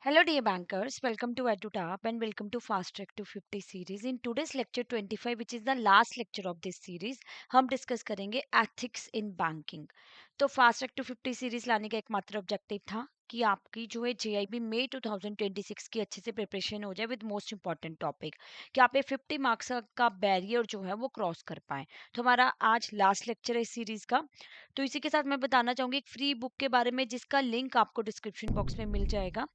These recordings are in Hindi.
Hello, dear bankers. Welcome to EduTap and welcome to Fast Track to 50 series. In today's lecture 25, which is the last lecture of this series, हम डिस्कस करेंगे एथिक्स इन बैंकिंग. तो फास्ट ट्रैक टू 50 सीरीज लाने का एकमात्र ऑब्जेक्टिव था कि आपकी जो है जेआईबी मई 2026 की अच्छे से प्रिपरेशन हो जाए विद मोस्ट इंपॉर्टेंट टॉपिक, कि आप ये 50 मार्क्स का बैरियर जो है वो क्रॉस कर पाए. तो हमारा आज लास्ट लेक्चर है इस सीरीज का. तो इसी के साथ मैं बताना चाहूंगी एक फ्री बुक के बारे में जिसका लिंक आपको डिस्क्रिप्शन बॉक्स में मिल जाएगा.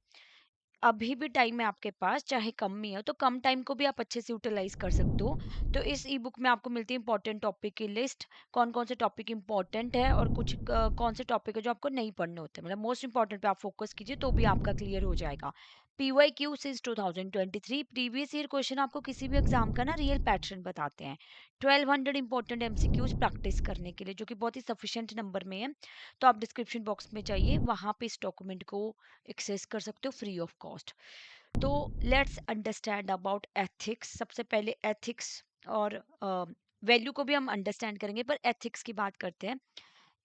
अभी भी टाइम है आपके पास, चाहे कम ही हो, तो कम टाइम को भी आप अच्छे से यूटिलाइज कर सकते हो. तो इस ई बुक में आपको मिलती है इंपॉर्टेंट टॉपिक की लिस्ट, कौन कौन से टॉपिक इंपॉर्टेंट है और कुछ कौन से टॉपिक है जो आपको नहीं पढ़ने होते, मतलब मोस्ट इंपॉर्टेंट पे आप फोकस कीजिए तो भी आपका क्लियर हो जाएगा. PYQ since 2023 previous year question आपको किसी भी एग्जाम का ना रियल पैटर्न बताते हैं. 1200 इंपॉर्टेंट एमसीक्यूज प्रैक्टिस करने के लिए, जो कि बहुत ही सफिशिएंट नंबर में है. तो आप डिस्क्रिप्शन बॉक्स में जाइए, वहां पे इस डॉक्यूमेंट को एक्सेस कर सकते हो फ्री ऑफ कॉस्ट. तो लेट्स अंडरस्टैंड अबाउट एथिक्स. सबसे पहले एथिक्स और वैल्यू को भी हम अंडरस्टैंड करेंगे, पर एथिक्स की बात करते हैं.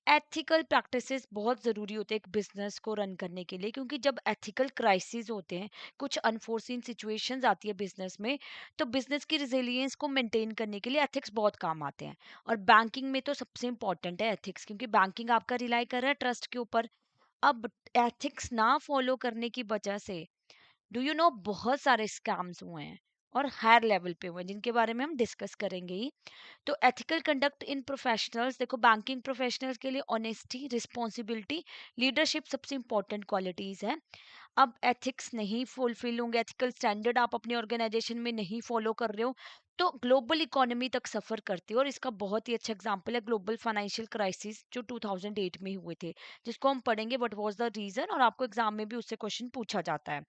एथिकल प्रैक्टिसेस बहुत ज़रूरी होते हैं एक बिजनेस को रन करने के लिए, क्योंकि जब एथिकल क्राइसिस होते हैं, कुछ अनफोर्सीन सिचुएशंस आती है बिजनेस में, तो बिजनेस की रिजिलियंस को मेंटेन करने के लिए एथिक्स बहुत काम आते हैं. और बैंकिंग में तो सबसे इंपॉर्टेंट है एथिक्स, क्योंकि बैंकिंग आपका रिलाई कर रहा है ट्रस्ट के ऊपर. अब एथिक्स ना फॉलो करने की वजह से, डू यू नो, बहुत सारे स्कैम्स हुए हैं और हायर लेवल पे हुए हैं, जिनके बारे में हम डिस्कस करेंगे ही. तो एथिकल कंडक्ट इन प्रोफेशनल्स, देखो बैंकिंग प्रोफेशनल्स के लिए ऑनेस्टी, रिस्पॉन्सिबिलिटी, लीडरशिप सबसे इंपॉर्टेंट क्वालिटीज है. अब एथिक्स नहीं फुलफिल होंगे, एथिकल स्टैंडर्ड आप अपनी ऑर्गेनाइजेशन में नहीं फॉलो कर रहे हो, तो ग्लोबल इकोनॉमी तक सफर करती है. और इसका बहुत ही अच्छा एग्जांपल है ग्लोबल फाइनेंशियल क्राइसिस जो 2008 में हुए थे, जिसको हम पढ़ेंगे व्हाट वाज द रीजन, और आपको एग्जाम में भी उससे क्वेश्चन पूछा जाता है.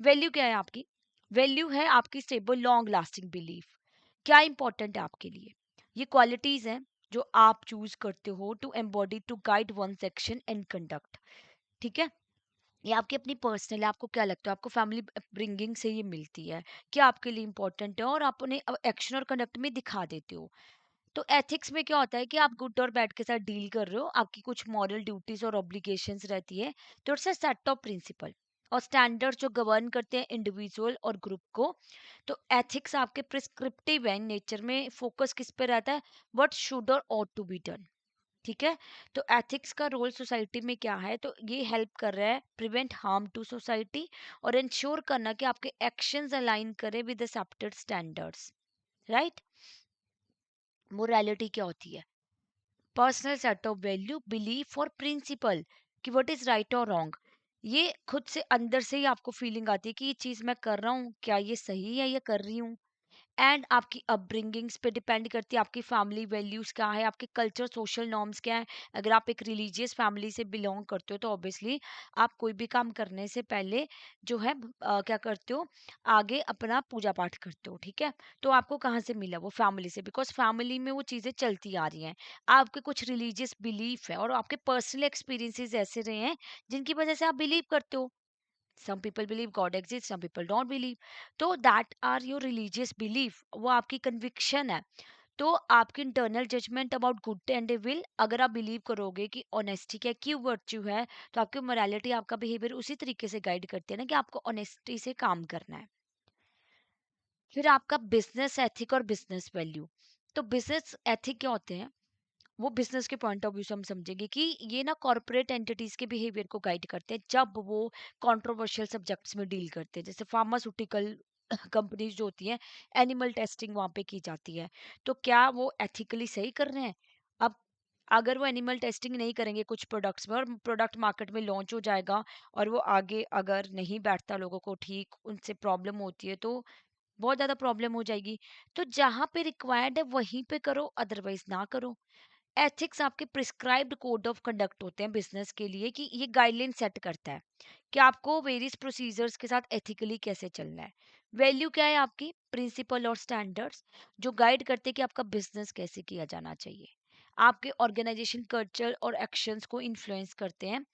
वैल्यू क्या है आपकी? वैल्यू है आपकी स्टेबल लॉन्ग लास्टिंग बिलीफ. क्या इंपॉर्टेंट है आपके लिए? ये क्वालिटीज हैं जो आप चूज करते हो to embody to guide one section and conduct. ठीक है, ये आपकी अपनी पर्सनल है. आपको क्या लगता है, आपको फैमिली अपब्रिंगिंग से ये मिलती है, क्या आपके लिए इंपॉर्टेंट है, और आप उन्हें एक्शन और कंडक्ट में दिखा देते हो. तो एथिक्स में क्या होता है कि आप गुड और बैड के साथ डील कर रहे हो, आपकी कुछ मॉरल ड्यूटीज और ऑब्लिगेशंस रहती है. तो it's a set of principle और स्टैंडर्ड्स जो गवर्न करते हैं इंडिविजुअल और ग्रुप को. तो एथिक्स आपके प्रिस्क्रिप्टिव है नेचर में, फोकस किस पे रहता है, व्हाट शुड और ऑट टू बी डन. ठीक है. तो एथिक्स का रोल सोसाइटी में क्या है, तो ये हेल्प कर रहा है प्रिवेंट हार्म टू सोसाइटी और इंश्योर करना कि आपके एक्शंस अलाइन करें with accepted standards. Right. Morality क्या होती है? Personal set of value, belief और प्रिंसिपल कि व्हाट इज राइट और रॉन्ग. ये खुद से अंदर से ही आपको फीलिंग आती है कि ये चीज मैं कर रहा हूँ, क्या ये सही है, ये कर रही हूँ. एंड आपकी अपब्रिंगिंग्स पे डिपेंड करती है, आपकी फैमिली वैल्यूज क्या है, आपके कल्चर सोशल नॉर्म्स क्या है. अगर आप एक रिलीजियस फैमिली से बिलोंग करते हो तो ऑब्वियसली आप कोई भी काम करने से पहले जो है क्या करते हो, आगे अपना पूजा पाठ करते हो. ठीक है. तो आपको कहाँ से मिला वो? फैमिली से, बिकॉज फैमिली में वो चीज़ें चलती आ रही हैं. आपके कुछ रिलीजियस बिलीफ है और आपके पर्सनल एक्सपीरियंसेस ऐसे रहे हैं जिनकी वजह से आप बिलीव करते हो. some people believe god exists, some people don't believe. तो that are your religious belief, वो आपकी conviction है. तो आपकी internal judgement about good and will, अगर आप बिलीव करोगे कि ऑनेस्टी क्या क्यों वर्च्यू है, तो आपकी मोरालिटी, आपका बिहेवियर उसी तरीके से गाइड करती है ना कि आपको ऑनेस्टी से काम करना है. फिर आपका बिजनेस एथिक और बिजनेस वैल्यू. तो बिजनेस एथिक क्या होते हैं, वो बिजनेस के पॉइंट ऑफ व्यू से हम समझेंगे कि ये ना कॉर्पोरेट एंटिटीज के बिहेवियर को गाइड करते हैं जब वो कंट्रोवर्शियल सब्जेक्ट्स में डील करते हैं, जैसे फार्मास्यूटिकल कंपनीज जो होती हैं, एनिमल टेस्टिंग वहाँ पे की जाती है. तो क्या वो एथिकली सही कर रहे हैं? अब अगर वो एनिमल टेस्टिंग नहीं करेंगे कुछ प्रोडक्ट्स में और प्रोडक्ट मार्केट में लॉन्च हो जाएगा और वो आगे अगर नहीं बैठता, लोगों को ठीक उनसे प्रॉब्लम होती है, तो बहुत ज़्यादा प्रॉब्लम हो जाएगी. तो जहाँ पे रिक्वायर्ड है वहीं पे करो, अदरवाइज ना करो. एथिक्स आपके प्रिस्क्राइब्ड कोड ऑफ कंडक्ट होते हैं बिजनेस के लिए, कि ये गाइडलाइन सेट करता है कि आपको वेरियस प्रोसीजर्स के साथ एथिकली कैसे चलना है. वैल्यू क्या है आपकी? प्रिंसिपल और स्टैंडर्ड्स जो गाइड करते हैं कि आपका बिजनेस कैसे किया जाना चाहिए, आपके ऑर्गेनाइजेशन कल्चर और एक्शंस को इन्फ्लुएंस करते हैं.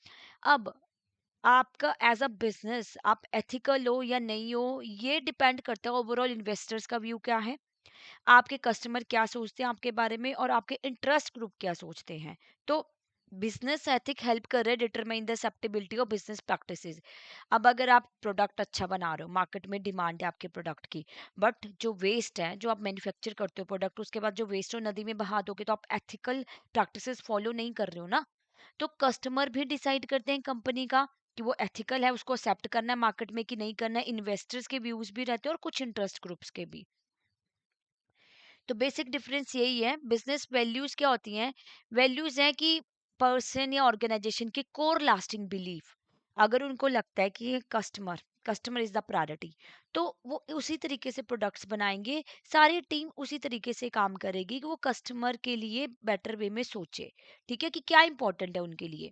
अब आपका एज अ बिजनेस आप एथिकल हो या नहीं हो, ये डिपेंड करता है ओवरऑल इन्वेस्टर्स का व्यू क्या है, आपके कस्टमर क्या सोचते हैं आपके बारे में, और आपके इंटरेस्ट ग्रुप क्या सोचते हैं. तो बिजनेस एथिक हेल्प कर रहे हैं determine the acceptability of business practices. अब अगर आप प्रोडक्ट अच्छा बना रहे हो, मार्केट में डिमांड है आपके प्रोडक्ट की, बट जो वेस्ट है जो आप मैन्युफैक्चर करते हो प्रोडक्ट, उसके बाद जो वेस्ट हो नदी में बहा दोगे, तो आप एथिकल प्रैक्टिसेस फॉलो नहीं कर रहे हो ना। तो कस्टमर भी डिसाइड करते हैं कंपनी का कि वो एथिकल है, उसको एक्सेप्ट करना है मार्केट में कि नहीं करना है। इन्वेस्टर्स के व्यूज भी रहते हैं और कुछ इंटरेस्ट ग्रुप्स के भी। तो बेसिक डिफरेंस यही है। बिजनेस वैल्यूज क्या होती हैं? वैल्यूज हैं कि पर्सन या ऑर्गेनाइजेशन की कोर लास्टिंग बिलीफ, अगर उनको लगता है कि ये customer customer is the priority, तो वो उसी तरीके से प्रोडक्ट्स बनाएंगे। सारी टीम उसी तरीके से काम करेगी कि वो कस्टमर के लिए बेटर वे में सोचे, ठीक है, कि क्या इंपॉर्टेंट है उनके लिए।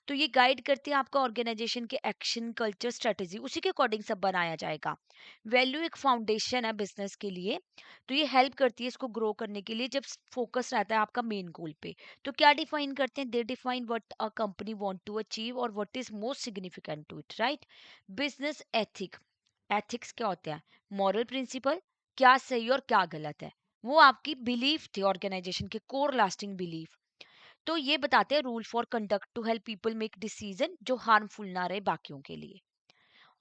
तो ये गाइड करते हैं आपका ऑर्गेनाइजेशन के एक्शन, कल्चर, स्ट्रेटेजी, उसी के अकॉर्डिंग सब बनाया जाएगा। वैल्यू एक फाउंडेशन है बिजनेस के लिए, तो ये हेल्प करती है इसको ग्रो करने के लिए, जब फोकस रहता है आपका मेन गोल पे। तो क्या डिफाइन करते हैं? They define what a company want to achieve और what is most significant to it, right? Business ethic, ethics क्या होते हैं? मॉरल प्रिंसिपल, क्या सही और क्या गलत है, वो आपकी बिलीफ थी, ऑर्गेनाइजेशन के कोर लास्टिंग बिलीफ। तो ये बताते हैं rule for conduct to help people make decision जो हार्मफुल ना रहे बाकियों के लिए।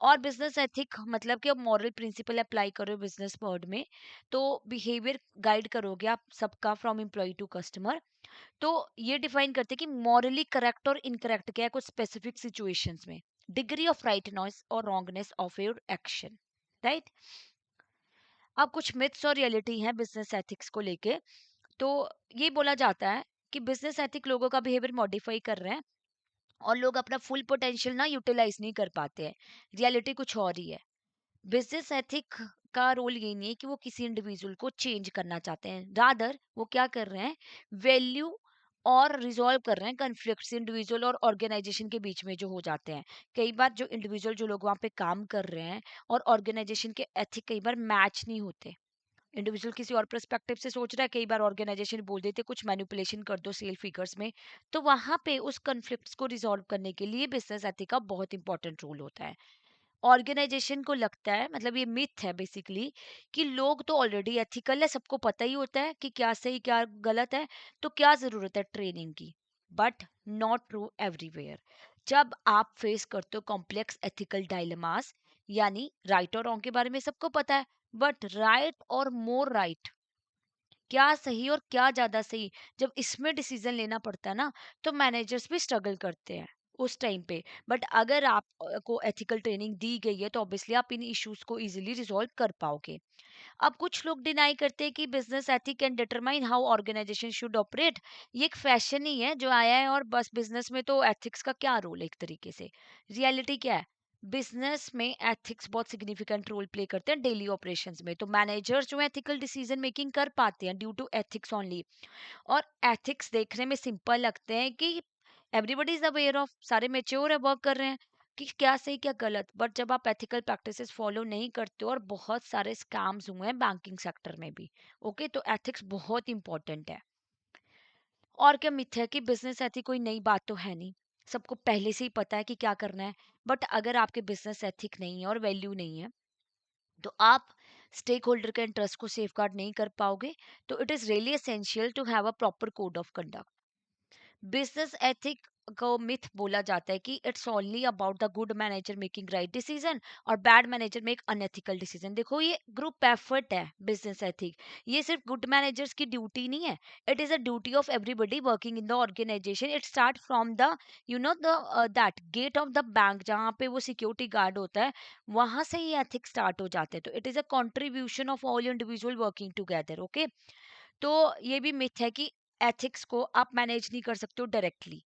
और बिजनेस एथिक मतलब कि अब मॉरल प्रिंसिपल अप्लाई करो बिजनेस वर्ड में, तो बिहेवियर गाइड करोगे आप सबका फ्रॉम एम्प्लॉय टू कस्टमर। तो ये डिफाइन करते हैं कि मॉरली करेक्ट और इनकरेक्ट क्या है कुछ स्पेसिफिक सिचुएशंस में, डिग्री ऑफ राइटनेस और wrongness of your action, right? अब कुछ मिथ्स और रियलिटी है बिजनेस एथिक्स को लेके। तो ये बोला जाता है कि बिजनेस एथिक लोगों का बिहेवियर मॉडिफाई कर रहे हैं और लोग अपना फुल पोटेंशियल ना यूटिलाइज नहीं कर पाते हैं। रियलिटी कुछ और ही है। बिजनेस एथिक का रोल ये नहीं है कि वो किसी इंडिविजुअल को चेंज करना चाहते हैं, रादर वो क्या कर रहे हैं? वैल्यू और रिजॉल्व कर रहे हैं कन्फ्लिक्ट्स इंडिविजुअल और ऑर्गेनाइजेशन के बीच में जो हो जाते हैं। कई बार जो इंडिविजुअल जो लोग वहाँ पे काम कर रहे हैं और ऑर्गेनाइजेशन के एथिक कई बार मैच नहीं होते। इंडिविजुअल किसी और पर्सपेक्टिव से सोच रहा है, कई बार ऑर्गेनाइजेशन बोल देते कुछ मैनिपुलेशन कर दो सेल फिगर्स में। तो वहां पे उस कन्फ्लिक्ट्स को रिजॉल्व करने के लिए बिजनेस एथिक का बहुत इंपॉर्टेंट रोल होता है। ऑर्गेनाइजेशन को लगता है, मतलब ये मिथ है बेसिकली, कि लोग तो ऑलरेडी एथिकल है, सबको पता ही होता है कि क्या सही क्या गलत है, तो क्या जरूरत है ट्रेनिंग की। But not true everywhere. जब आप फेस करते हो कॉम्प्लेक्स एथिकल डायलेमास, यानी राइट और रॉन्ग के बारे में सबको पता है, बट राइट और मोर राइट, क्या सही और क्या ज्यादा सही, जब इसमें डिसीजन लेना पड़ता है ना, तो मैनेजर्स भी स्ट्रगल करते हैं उस टाइम पे। बट अगर आप को एथिकल ट्रेनिंग दी गई है, तो ऑब्वियसली आप इन इश्यूज को इजीली रिजॉल्व कर पाओगे। अब कुछ लोग डिनाई करते हैं कि business ethic can determine how organisation should operate. ये एक फैशन ही है जो आया है, और बस बिजनेस में तो एथिक्स का क्या रोल है एक तरीके से। रियलिटी क्या है? बिजनेस में एथिक्स बहुत सिग्निफिकेंट रोल प्ले करते हैं डेली ऑपरेशंस में। तो मैनेजर्स जो एथिकल डिसीजन मेकिंग कर पाते हैं ड्यू टू एथिक्स ओनली। और एथिक्स देखने में सिंपल लगते हैं कि एवरीबडी इज अवेयर ऑफ, सारे मेच्योर है, वर्क कर रहे हैं कि क्या सही क्या गलत। बट जब आप एथिकल प्रैक्टिसेस फॉलो नहीं करते हो, और बहुत सारे स्कैम्स हुए हैं बैंकिंग सेक्टर में भी, ओके, तो एथिक्स बहुत इंपॉर्टेंट है। और क्या मिथ है कि बिजनेस एथिक कोई नई बात तो है नहीं, सबको पहले से ही पता है कि क्या करना है। बट अगर आपके बिजनेस एथिक नहीं है और वैल्यू नहीं है, तो आप स्टेक होल्डर के इंटरेस्ट को सेफगार्ड नहीं कर पाओगे। तो it is really essential to have a proper code of conduct. Business ethic को मिथ बोला जाता है कि it's only about the good manager making right decision और bad manager make unethical decision. देखो, ये ग्रुप एफर्ट है बिजनेस एथिक। ये सिर्फ गुड मैनेजर्स की ड्यूटी नहीं है, it is a duty of everybody working in the organisation. It start from the the that gate of the bank, जहाँ पे वो सिक्योरिटी गार्ड होता है, वहां से ये एथिक्स स्टार्ट हो जाते हैं। तो it is a contribution of all individual working together, okay. तो ये भी मिथ है कि एथिक्स को आप मैनेज नहीं कर सकते हो डायरेक्टली।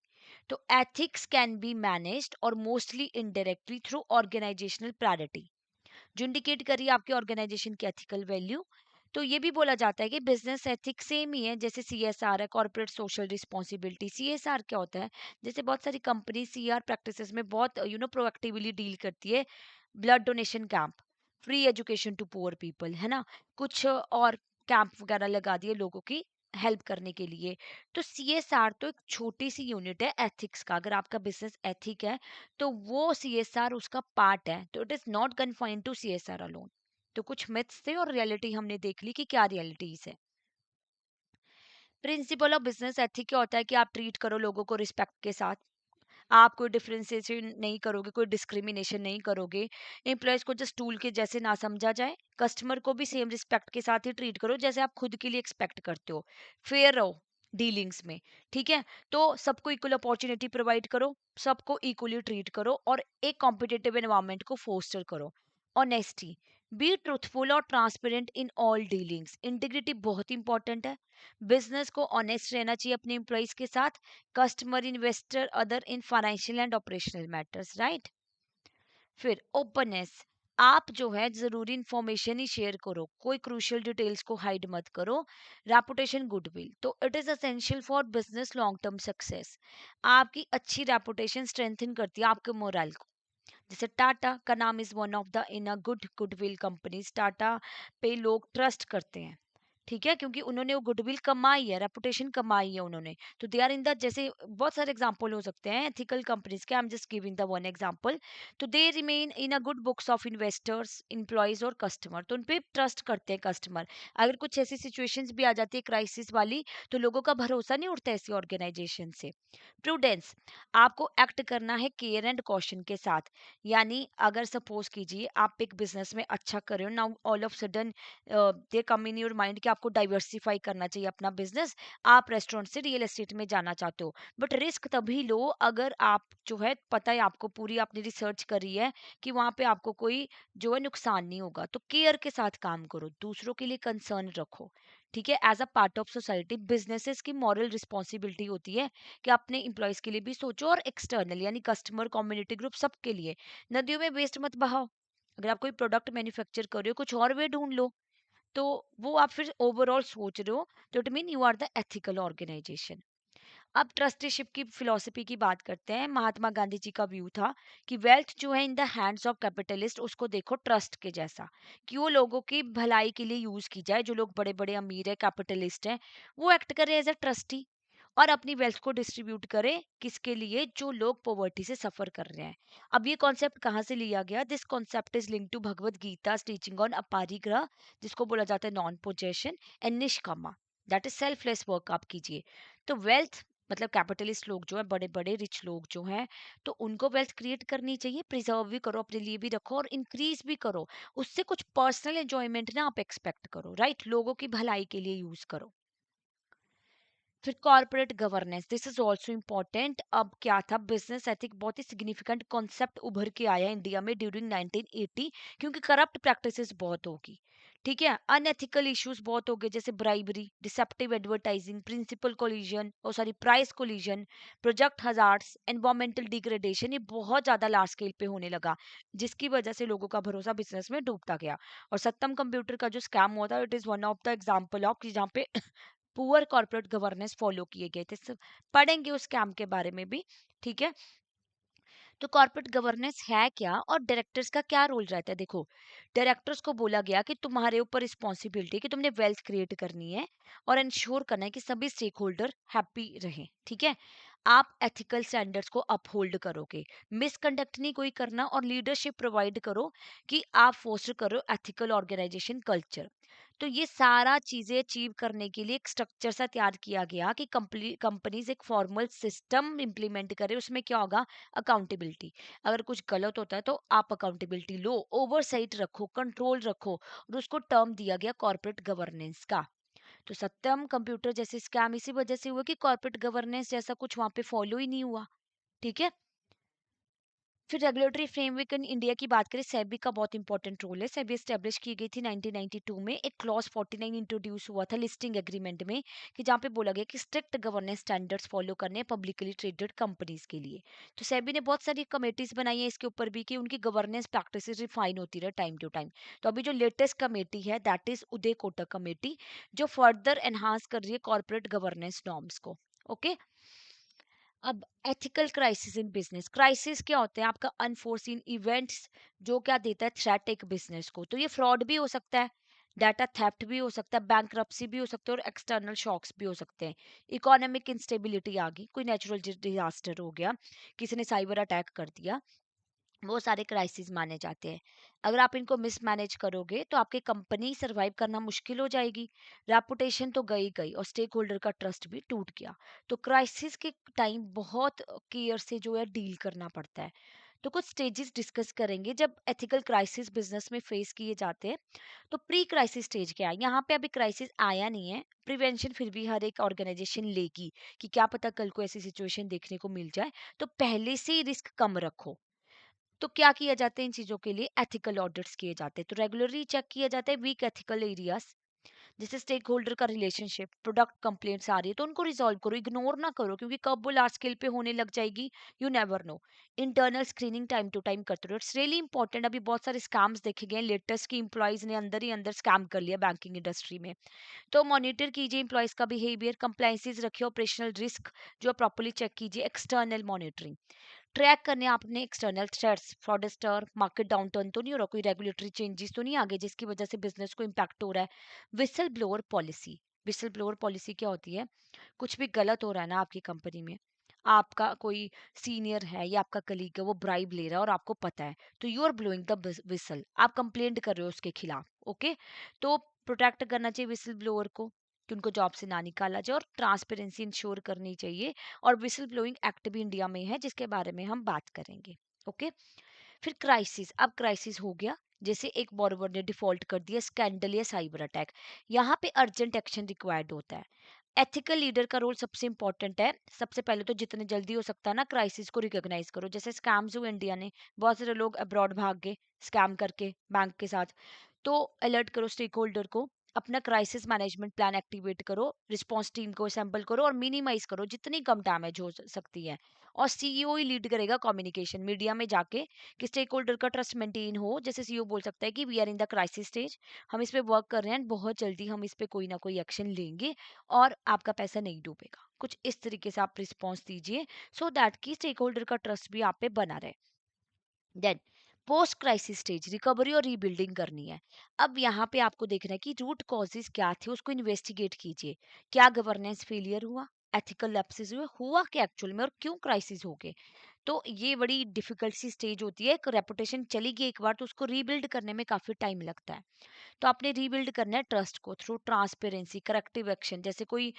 तो एथिक्स कैन बी मैनेज्ड और mostly indirectly through organisational priority, जो इंडिकेट करिए आपके ऑर्गेनाइजेशन की एथिकल वैल्यू। तो ये भी बोला जाता है कि बिजनेस एथिक्स सेम ही है जैसे सीएसआर है, कॉर्पोरेट सोशल रिस्पॉन्सिबिलिटी। सीएसआर क्या होता है? जैसे बहुत सारी कंपनी सीआर प्रैक्टिसेस में बहुत प्रोएक्टिवली डील करती है। Blood donation camp, free education to poor people, है ना, कुछ और कैंप वगैरह लगा दिए लोगों की हेल्प करने के लिए। तो सीएसआर तो एक छोटी सी यूनिट है एथिक्स का। अगर आपका बिजनेस एथिक है, तो वो सीएसआर उसका पार्ट है। तो it is not confined to CSR alone. तो कुछ मिथ्स थे और रियलिटी हमने देख ली कि क्या रियलिटीज है। प्रिंसिपल ऑफ बिजनेस एथिक क्या होता है कि आप ट्रीट करो लोगों को रिस्पेक्ट के साथ, आप कोई डिफरेंशिएशन नहीं करोगे, कोई डिस्क्रिमिनेशन नहीं करोगे, एम्प्लॉयज को जस्ट टूल के जैसे ना समझा जाए, कस्टमर को भी सेम रिस्पेक्ट के साथ ही ट्रीट करो जैसे आप खुद के लिए एक्सपेक्ट करते हो, फेयर रहो डीलिंग्स में, ठीक है। तो सबको इक्वल अपॉर्चुनिटी प्रोवाइड करो, सबको इक्वली ट्रीट करो और एक कॉम्पिटिटिव एनवायरनमेंट को फोस्टर करो। ऑनेस्टी, बी ट्रूथफुल और transparent in all dealings, integrity बहुत इंपॉर्टेंट है। बिजनेस को ऑनेस्ट रहना चाहिए अपने एम्प्लॉयज के साथ, customer, investor, other in financial and operational matters, right. फिर ओपननेस, आप जो है जरूरी इंफॉर्मेशन ही शेयर करो, कोई क्रूशियल डिटेल्स को हाइड मत करो। रेपुटेशन गुडविल, तो it is essential for business long term success, आपकी अच्छी रेपुटेशन स्ट्रेंथन करती है आपके मोरल को। जैसे टाटा का नाम is one of the in a goodwill companies, Tata पे लोग ट्रस्ट करते हैं, ठीक है, क्योंकि उन्होंने वो गुडविल कमाई है, रेपुटेशन कमाई है उन्होंने। तो दे आर इन द, जैसे बहुत सारे एग्जांपल हो सकते हैं एथिकल कंपनीज के, I am just giving the one example. तो they remain in a good books of investors, employees और कस्टमर, तो उन पे ट्रस्ट करते हैं कस्टमर। अगर कुछ ऐसी सिचुएशंस भी आ जाती है क्राइसिस वाली, तो लोगों का भरोसा नहीं उठता ऐसी ऑर्गेनाइजेशन से। प्रूडेंस, आपको एक्ट करना है केयर एंड कॉशन के साथ, यानी अगर सपोज कीजिए आप एक बिजनेस में अच्छा कर रहे हो, now all of sudden they come in your mind कि आपको डाइवर्सिफाई करना चाहिए अपना बिजनेस, आप रेस्टोरेंट से रियल एस्टेट में जाना चाहते हो, बट रिस्क तभी लो अगर आप जो है पता है, आपको पूरी आपने रिसर्च करी है कि वहां पे आपको कोई जो है नुकसान नहीं होगा, तो केयर के साथ काम करो, दूसरों के लिए कंसर्न रखो, ठीक है। As a part of society businesses की मॉरल रिस्पॉन्सिबिलिटी होती है कि अपने इंप्लॉयज के लिए भी सोचो और एक्सटर्नल यानी कस्टमर, कम्युनिटी ग्रुप, सबके लिए। नदियों में वेस्ट मत बहाओ, अगर आप कोई प्रोडक्ट मैन्युफैक्चर कर रहे हो कुछ और वे ढूंढ लो, तो वो आप फिर ओवरऑल सोच रहे हो, तो it mean you are the ethical organisation. अब ट्रस्टीशिप की फिलॉसफी की बात करते हैं। महात्मा गांधी जी का व्यू था कि वेल्थ जो है in the hands of capitalist, उसको देखो ट्रस्ट के जैसा, कि वो लोगों की भलाई के लिए यूज की जाए, जो लोग बड़े बड़े अमीर है कैपिटलिस्ट हैं, वो एक्ट करे एज अ ट्रस्टी और अपनी वेल्थ को डिस्ट्रीब्यूट करे किसके लिए, जो लोग पॉवर्टी से सफर कर रहे हैं। अब ये कॉन्सेप्ट कहाँ से लिया गया? This concept is link to Bhagavad Gita teaching on aparigraha, जिसको बोला जाता है non possession and nishkama, that is selfless work आप कीजिए। तो वेल्थ मतलब कैपिटलिस्ट लोग जो है, बड़े बड़े रिच लोग जो हैं, तो उनको वेल्थ क्रिएट करनी चाहिए, प्रिजर्व भी करो, अपने लिए भी रखो और इंक्रीज भी करो, उससे कुछ पर्सनल एंजॉयमेंट ना आप एक्सपेक्ट करो, राइट, लोगों की भलाई के लिए यूज करो। फिर corporate governance, this is also important. अब क्या था, बिजनेस एथिक बहुत ही सिग्निफिकेंट कॉन्सेप्ट उभर के आया इंडिया में ड्यूरिंग 1980, क्योंकि करप्ट प्रैक्टिसेस बहुत होगी, ठीक है, अनएथिकल इश्यूज बहुत हो गए, जैसे bribery, deceptive advertising, principle collusion, oh sorry price collusion, project hazards, environmental degradation, ये बहुत ज्यादा लार्ज स्केल पे होने लगा, जिसकी वजह से लोगों का भरोसा बिजनेस में डूबता गया। और सत्यम कंप्यूटर का जो स्कैम हुआ था, it is one of the example of जहाँ पे पुअर कॉर्पोरेट गवर्नेंस फॉलो किए गए थे, पढ़ेंगे उस स्कैम के बारे में भी, ठीक है। तो कॉर्पोरेट गवर्नेंस है क्या और डायरेक्टर्स का क्या रोल रहता है? देखो, डायरेक्टर्स को बोला गया कि तुम्हारे ऊपर रिस्पॉन्सिबिलिटी कि तुमने वेल्थ क्रिएट करनी है और इंश्योर करना है कि सभी स्टेक होल्डर हैप्पी रहें, ठीक है। आप एथिकल स्टैंडर्ड्स को अपहोल्ड करोगे, मिसकंडक्ट नहीं कोई करना, और लीडरशिप प्रोवाइड करो कि आप फोस्टर करो एथिकल ऑर्गेनाइजेशन कल्चर। तो ये सारा चीजें अचीव करने के लिए एक स्ट्रक्चर सा तैयार किया गया कि कंपनीज एक फॉर्मल सिस्टम इंप्लीमेंट करे, उसमें क्या होगा, अकाउंटेबिलिटी, अगर कुछ गलत होता है तो आप अकाउंटेबिलिटी लो, ओवरसाइट रखो, कंट्रोल रखो, और उसको टर्म दिया गया कॉर्पोरेट गवर्नेंस का। तो सत्यम कंप्यूटर जैसे स्कैम इसी वजह से हुआ कि कॉर्पोरेट गवर्नेंस जैसा कुछ वहां पे फॉलो ही नहीं हुआ, ठीक है। फिर रेगुलेटरी फ्रेमवर्क इन इंडिया की बात करें, सेबी का बहुत इंपॉर्टेंट रोल है। सेबी एस्टेब्लिश की गई थी 1992 में, एक क्लॉज 49 इंट्रोड्यूस हुआ था लिस्टिंग एग्रीमेंट में, कि जहाँ पे बोला गया कि स्ट्रिक्ट गवर्नेंस स्टैंडर्ड्स फॉलो करने पब्लिकली ट्रेडेड कंपनीज के लिए। तो सेबी ने बहुत सारी कमेटीज बनाई है इसके ऊपर भी, कि उनकी गवर्नेंस प्रैक्टिसेस रिफाइन होती रहे टाइम टू टाइम। तो अभी जो लेटेस्ट कमेटी है that is Uday Kotak committee, जो फर्दर एनहांस कर रही है कॉर्पोरेट गवर्नेंस नॉर्म्स को, ओके। अब ethical crisis in business, crisis क्या होते हैं, आपका अनफोर्सीन इवेंट्स जो क्या देता है थ्रेट एक बिजनेस को, तो ये फ्रॉड भी हो सकता है, डाटा थेफ्ट भी हो सकता है, बैंकरप्सी भी हो सकता है, और एक्सटर्नल शॉक्स भी हो सकते हैं। इकोनॉमिक इंस्टेबिलिटी आ गई, कोई नेचुरल डिजास्टर हो गया, किसी ने साइबर अटैक कर दिया, वो सारे क्राइसिस माने जाते हैं। अगर आप इनको मिसमैनेज करोगे तो आपकी कंपनी सर्वाइव करना मुश्किल हो जाएगी। रेपुटेशन तो गई गई और स्टेक होल्डर का ट्रस्ट भी टूट गया। तो क्राइसिस के टाइम बहुत केयर से जो है डील करना पड़ता है। तो कुछ स्टेजेस डिस्कस करेंगे जब एथिकल क्राइसिस बिजनेस में फेस किए जाते हैं। तो प्री क्राइसिस स्टेज क्या है? यहाँ पे अभी क्राइसिस आया नहीं है, प्रिवेंशन फिर भी हर एक ऑर्गेनाइजेशन लेगी कि क्या पता कल को ऐसी सिचुएशन देखने को मिल जाए। तो पहले से ही रिस्क कम रखो। तो क्या किया जाता है इन चीजों के लिए? एथिकल ऑडिट्स किए जाते हैं। तो रेगुलरली चेक किया जाता है वीक एथिकल एरियाज, जैसे स्टेक होल्डर का रिलेशनशिप, प्रोडक्ट कंप्लेंट्स आ रही है तो उनको रिजॉल्व करो, इग्नोर ना करो, क्योंकि कब वो लार्ज स्केल पे होने लग जाएगी, you never know. Internal screening time to time करते रहो, इट्स रियली इंपॉर्टेंट। अभी बहुत सारे स्कैम्स देखे गए, लेटेस्ट की एम्प्लॉयज ने अंदर ही अंदर स्कैम कर लिया बैंकिंग इंडस्ट्री में। तो मॉनिटर कीजिए एम्प्लॉयज का बिहेवियर, कंप्लाइंसेस रखिए, ऑपरेशनल रिस्क जो प्रॉपर्ली चेक कीजिए, एक्सटर्नल मॉनिटरिंग ट्रैक करने आपने external threats, fraudster, market downturn तो नहीं हो रहा, कोई रेगुलेटरी चेंजेस तो नहीं आ गए जिसकी वजह से बिजनेस को इम्पैक्ट हो रहा है। Whistle blower policy, whistle blower policy क्या होती है? कुछ भी गलत हो रहा है ना आपकी कंपनी में, आपका कोई सीनियर है या आपका कलीग है वो ब्राइब ले रहा है और आपको पता है, तो you are blowing the whistle, आप कंप्लेंट कर रहे हो उसके खिलाफ। ओके, तो प्रोटेक्ट करना चाहिए विसल ब्लोअर को कि उनको जॉब से ना निकाला जाए, और ट्रांसपेरेंसी इंश्योर करनी चाहिए। और विसल ब्लोइंग एक्ट भी इंडिया में है जिसके बारे में हम बात करेंगे। ओके, फिर क्राइसिस, अब क्राइसिस हो गया, जैसे एक बोरोवर ने डिफॉल्ट कर दिया, स्कैंडल या साइबर अटैक, यहाँ पे अर्जेंट एक्शन रिक्वायर्ड होता है। एथिकल लीडर का रोल सबसे इंपॉर्टेंट है। सबसे पहले तो जितने जल्दी हो सकता है ना क्राइसिस को रिकॉग्नाइज करो। जैसे स्कैम्स हुए इंडिया ने, बहुत सारे लोग अब्रॉड भाग गए स्कैम करके बैंक के साथ। तो अलर्ट करो स्टेक होल्डर को, अपना क्राइसिस मैनेजमेंट प्लान एक्टिवेट करो, रिस्पांस टीम को असेंबल करो और मिनिमाइज करो जितनी कम डैमेज हो सकती है। और सीईओ ही लीड करेगा कम्युनिकेशन मीडिया में जाके कि स्टेक होल्डर का ट्रस्ट मेंटेन हो। जैसे सीईओ बोल सकता है कि we are in the crisis stage, हम इस पे वर्क कर रहे हैं, बहुत जल्दी हम इस पे कोई ना कोई एक्शन लेंगे और आपका पैसा नहीं डूबेगा। कुछ इस तरीके से आप रिस्पॉन्स दीजिए सो दैट कि स्टेक होल्डर का ट्रस्ट भी आप पे बना रहे। Then post crisis stage, recovery और रीबिल्डिंग करनी है। अब यहाँ पे आपको देखना है कि रूट कॉजेज क्या थे, उसको इन्वेस्टिगेट कीजिए। क्या गवर्नेंस फेलियर हुआ, एथिकल लैप्सेस हुए, हुआ क्या एक्चुअल में और क्यों क्राइसिस हो गए। तो ये बड़ी डिफिकल्ट सी स्टेज होती है। एक रेपुटेशन चली गई एक बार तो उसको रीबिल्ड करने में काफी टाइम लगता है। तो आपने रीबिल्ड करना है ट्रस्ट को थ्रू ट्रांसपेरेंसी, करेक्टिव एक्शन। जैसे कोई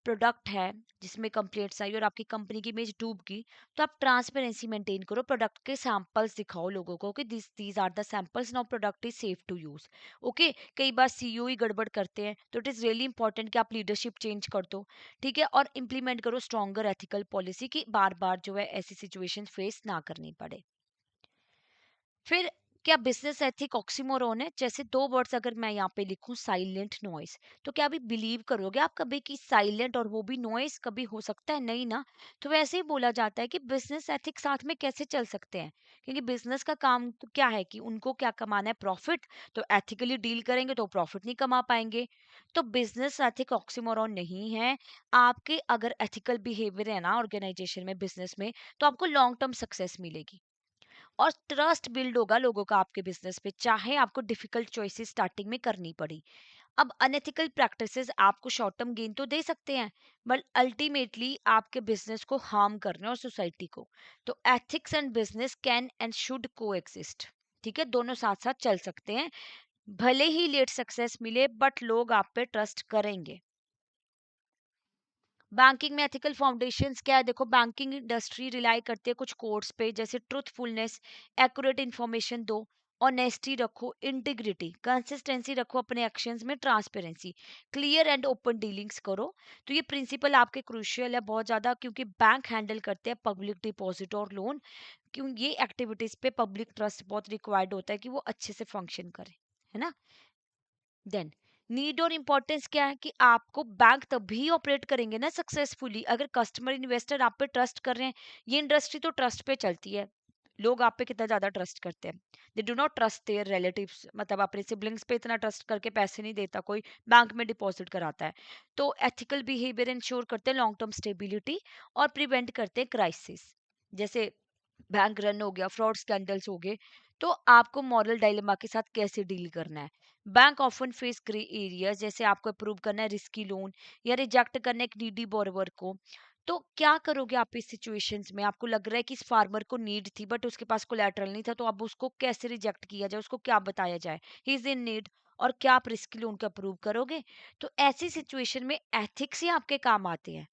प्रोडक्ट है जिसमें कंप्लेंट्स आई और आपकी कंपनी की इमेज डूब गई, तो आप ट्रांसपेरेंसी मेंटेन करो, प्रोडक्ट के सैंपल्स दिखाओ लोगों को कि this these are the samples, now product is safe to use. Okay, कई बार सीईओ ही गड़बड़ करते हैं तो इट इज रियली इंपॉर्टेंट कि आप लीडरशिप चेंज कर दो। ठीक है, और इम्प्लीमेंट करो स्ट्रॉन्गर एथिकल पॉलिसी की बार बार जो है ऐसी सिचुएशन फेस ना करनी पड़े। फिर क्या बिजनेस एथिक ऑक्सीमोरोन है? जैसे दो वर्ड्स अगर मैं यहाँ पे लिखूं, साइलेंट नॉइस, तो क्या अभी बिलीव करोगे आप कभी कि साइलेंट और वो भी नॉइस कभी हो सकता है? नहीं ना। तो वैसे ही बोला जाता है कि बिजनेस एथिक साथ में कैसे चल सकते हैं, क्योंकि बिजनेस का काम तो क्या है कि उनको क्या कमाना है, प्रॉफिट। तो एथिकली डील करेंगे तो प्रॉफिट नहीं कमा पाएंगे। तो बिजनेस एथिक ऑक्सीमोरोन नहीं है। आपके अगर एथिकल बिहेवियर है ना ऑर्गेनाइजेशन में, बिजनेस में, तो आपको लॉन्ग टर्म सक्सेस मिलेगी और ट्रस्ट बिल्ड होगा लोगों का आपके बिजनेस पे, चाहे आपको डिफिकल्ट चॉइसेस स्टार्टिंग में करनी पड़ी। अब अनएथिकल प्रैक्टिसेस आपको शॉर्ट टर्म गेन तो दे सकते हैं, बट अल्टीमेटली आपके बिजनेस को हार्म कर रहे हैं और सोसाइटी को। तो ethics and business can and should को एग्जिस्ट। ठीक है, दोनों साथ साथ चल सकते हैं। भले ही लेट सक्सेस मिले बट लोग आप पे ट्रस्ट करेंगे। बैंकिंग में एथिकल फाउंडेशंस क्या है? देखो, बैंकिंग इंडस्ट्री रिलाई करती है कुछ कोड्स पे, जैसे ट्रूथफुलनेस, एक्यूरेट इंफॉर्मेशन दो, ऑनेस्टी रखो, इंटीग्रिटी, कंसिस्टेंसी रखो अपने एक्शंस में, transparency, clear and open dealings करो। तो ये प्रिंसिपल आपके क्रूशियल है बहुत ज्यादा, क्योंकि बैंक हैंडल करते हैं पब्लिक डिपॉजिट और लोन। क्यों ये एक्टिविटीज पे पब्लिक ट्रस्ट बहुत रिक्वायर्ड होता है कि वो अच्छे से फंक्शन करे, है ना। देन नीड और इम्पोर्टेंस क्या है कि आपको बैंक तभी ऑपरेट करेंगे ना सक्सेसफुली अगर कस्टमर इन्वेस्टर आप पे ट्रस्ट कर रहे हैं। ये इंडस्ट्री तो ट्रस्ट पे चलती है। लोग आप पे कितना ज्यादा ट्रस्ट करते हैं, they do not trust there relatives, मतलब अपने सिबलिंग्स पे इतना ट्रस्ट करके पैसे नहीं देता कोई, बैंक में डिपॉजिट कराता है। तो एथिकल बिहेवियर इंश्योर करते हैं लॉन्ग टर्म स्टेबिलिटी और प्रिवेंट करते हैं क्राइसिस। जैसे बैंक रन हो गया, फ्रॉड स्कैंडल्स हो गए, तो आपको मॉरल डायलेमा के साथ कैसे डील करना है। Bank often face grey area, जैसे आपको अप्रूव करना है रिस्की लोन या रिजेक्ट करना है एक नीडी बोरोवर को। तो क्या करोगे आप इस सिचुएशंस में? आपको लग रहा है कि इस फार्मर को नीड थी बट उसके पास कोलैटरल नहीं था, तो अब उसको कैसे रिजेक्ट किया जाए, उसको क्या बताया जाए? ही इज इन नीड, और क्या आप रिस्क लोन को अप्रूव करोगे? तो ऐसी सिचुएशन में एथिक्स ही आपके काम आते हैं।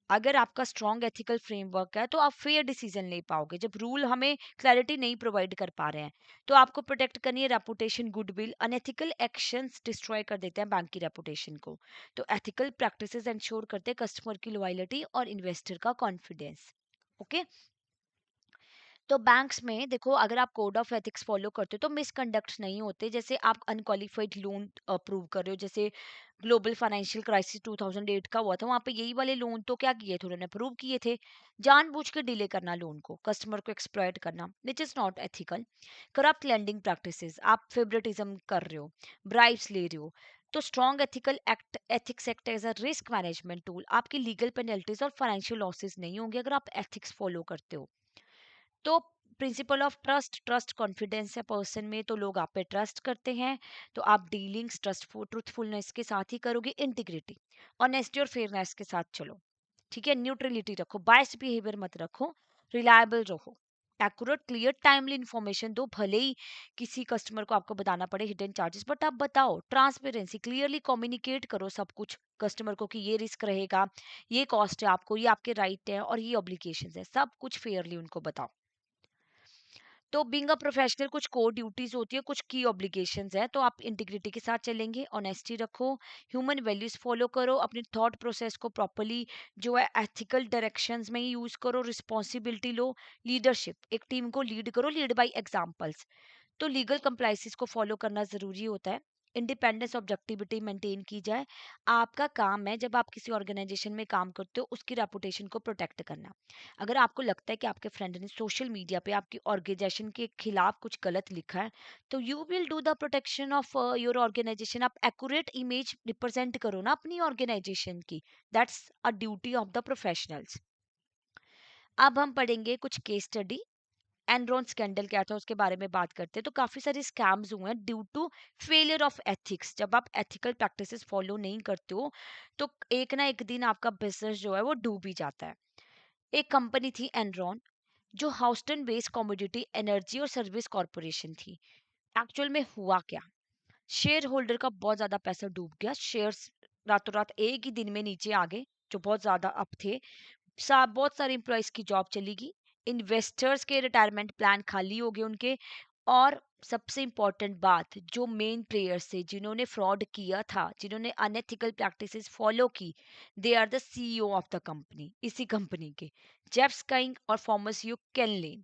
अगर आपका स्ट्रॉन्ग एथिकल फ्रेमवर्क है तो आप फेयर डिसीजन ले पाओगे। जब रूल हमें क्लैरिटी नहीं प्रोवाइड कर पा रहे हैं, तो आपको प्रोटेक्ट करनी है reputation, goodwill. Unethical actions destroy कर देते हैं बैंक की रेपुटेशन को। तो एथिकल प्रैक्टिसेस इंश्योर करते हैं कस्टमर की लॉयल्टी और इन्वेस्टर का कॉन्फिडेंस। ओके। तो बैंक्स में देखो, अगर आप कोड ऑफ एथिक्स फॉलो करते हो तो मिसकंडक्ट नहीं होते। जैसे आप अनक्वालिफाइड लोन अप्रूव कर रहे हो, जैसे ग्लोबल फाइनेंशियल क्राइसिस 2008 का हुआ था, वहां पे यही वाले लोन तो क्या किए थे, उन्होंने अप्रूव किए थे। जानबूझ के डिले करना लोन को, कस्टमर को एक्सप्लॉइट करना, which is not ethical. Corrupt lending practices, आप फेवरेटिज्म कर रहे हो, ब्राइब्स ले रहे हो। तो strong ethical act ethics act as a risk management tool. आपकी लीगल पेनल्टीज और फाइनेंशियल लॉसेस नहीं होंगे अगर आप एथिक्स फॉलो करते हो। तो principle of trust, trust confidence है पर्सन में, तो लोग आप पे ट्रस्ट करते हैं। तो आप डीलिंग्स ट्रस्टफुल ट्रूथफुलनेस के साथ ही करोगे, इंटीग्रिटी, ऑनेस्टी और फेयरनेस के साथ चलो। ठीक है, न्यूट्रलिटी रखो, बायस्ड बिहेवियर मत रखो, रिलायबल रहो, एक्यूरेट क्लियर टाइमली इन्फॉर्मेशन दो। भले ही किसी कस्टमर को आपको बताना पड़े हिडन चार्जेस, बट आप बताओ, ट्रांसपेरेंसी, क्लियरली कम्युनिकेट करो सब कुछ कस्टमर को कि ये रिस्क रहेगा, ये कॉस्ट है आपको, ये आपके राइट है और ये ऑब्लिगेशंस है, सब कुछ फेयरली उनको बताओ। तो बीइंग अ प्रोफेशनल कुछ कोर ड्यूटीज होती है, कुछ की ऑब्लिगेशंस है, तो आप इंटीग्रिटी के साथ चलेंगे, ऑनेस्टी रखो, ह्यूमन वैल्यूज फॉलो करो, अपने थॉट प्रोसेस को प्रॉपर्ली जो है एथिकल डायरेक्शंस में ही यूज करो, रिस्पॉन्सिबिलिटी लो, लीडरशिप, एक टीम को लीड करो, लीड बाय एग्जांपल्स। तो लीगल कंप्लाइंसेस को फॉलो करना ज़रूरी होता है। इंडिपेंडेंस, ऑब्जेक्टिविटी मेंटेन की जाए। आपका काम है, जब आप किसी ऑर्गेनाइजेशन में काम करते हो, उसकी रेपुटेशन को प्रोटेक्ट करना। अगर आपको लगता है कि आपके फ्रेंड ने सोशल मीडिया पे आपकी ऑर्गेनाइजेशन के खिलाफ कुछ गलत लिखा है, तो you will do the protection of your organisation. आप एक्यूरेट इमेज रिप्रेजेंट करो ना अपनी ऑर्गेनाइजेशन की। That's a duty of the professionals. अब हम पढ़ेंगे कुछ केस स्टडी। एनरॉन स्कैंडल क्या था उसके बारे में बात करते हैं। तो काफी सारे स्कैम्स हुए हैं due to failure of ethics. जब आप एथिकल प्रैक्टिसेस फॉलो नहीं करते हो, तो एक ना एक दिन आपका बिजनेस जो है वो डूब ही जाता है। एक कंपनी थी एनरॉन, जो हाउस्टन बेस्ड कमोडिटी एनर्जी और सर्विस कॉरपोरेशन थी। एक्चुअल में हुआ क्या, शेयर होल्डर का बहुत ज्यादा पैसा डूब गया, शेयर्स रातों रात एक ही दिन में नीचे आ गए, जो बहुत ज्यादा अप थे। बहुत सारे एम्प्लॉयज की जॉब चली गई, इन्वेस्टर्स के रिटायरमेंट प्लान खाली हो गए उनके। और सबसे इम्पोर्टेंट बात, जो मेन प्लेयर्स थे जिन्होंने फ्रॉड किया था, जिन्होंने अनएथिकल प्रैक्टिसेस फॉलो की, they are the CEO of the company, इसी कंपनी के, जेफ स्काइंग और फॉर्मर सीईओ केन लेन।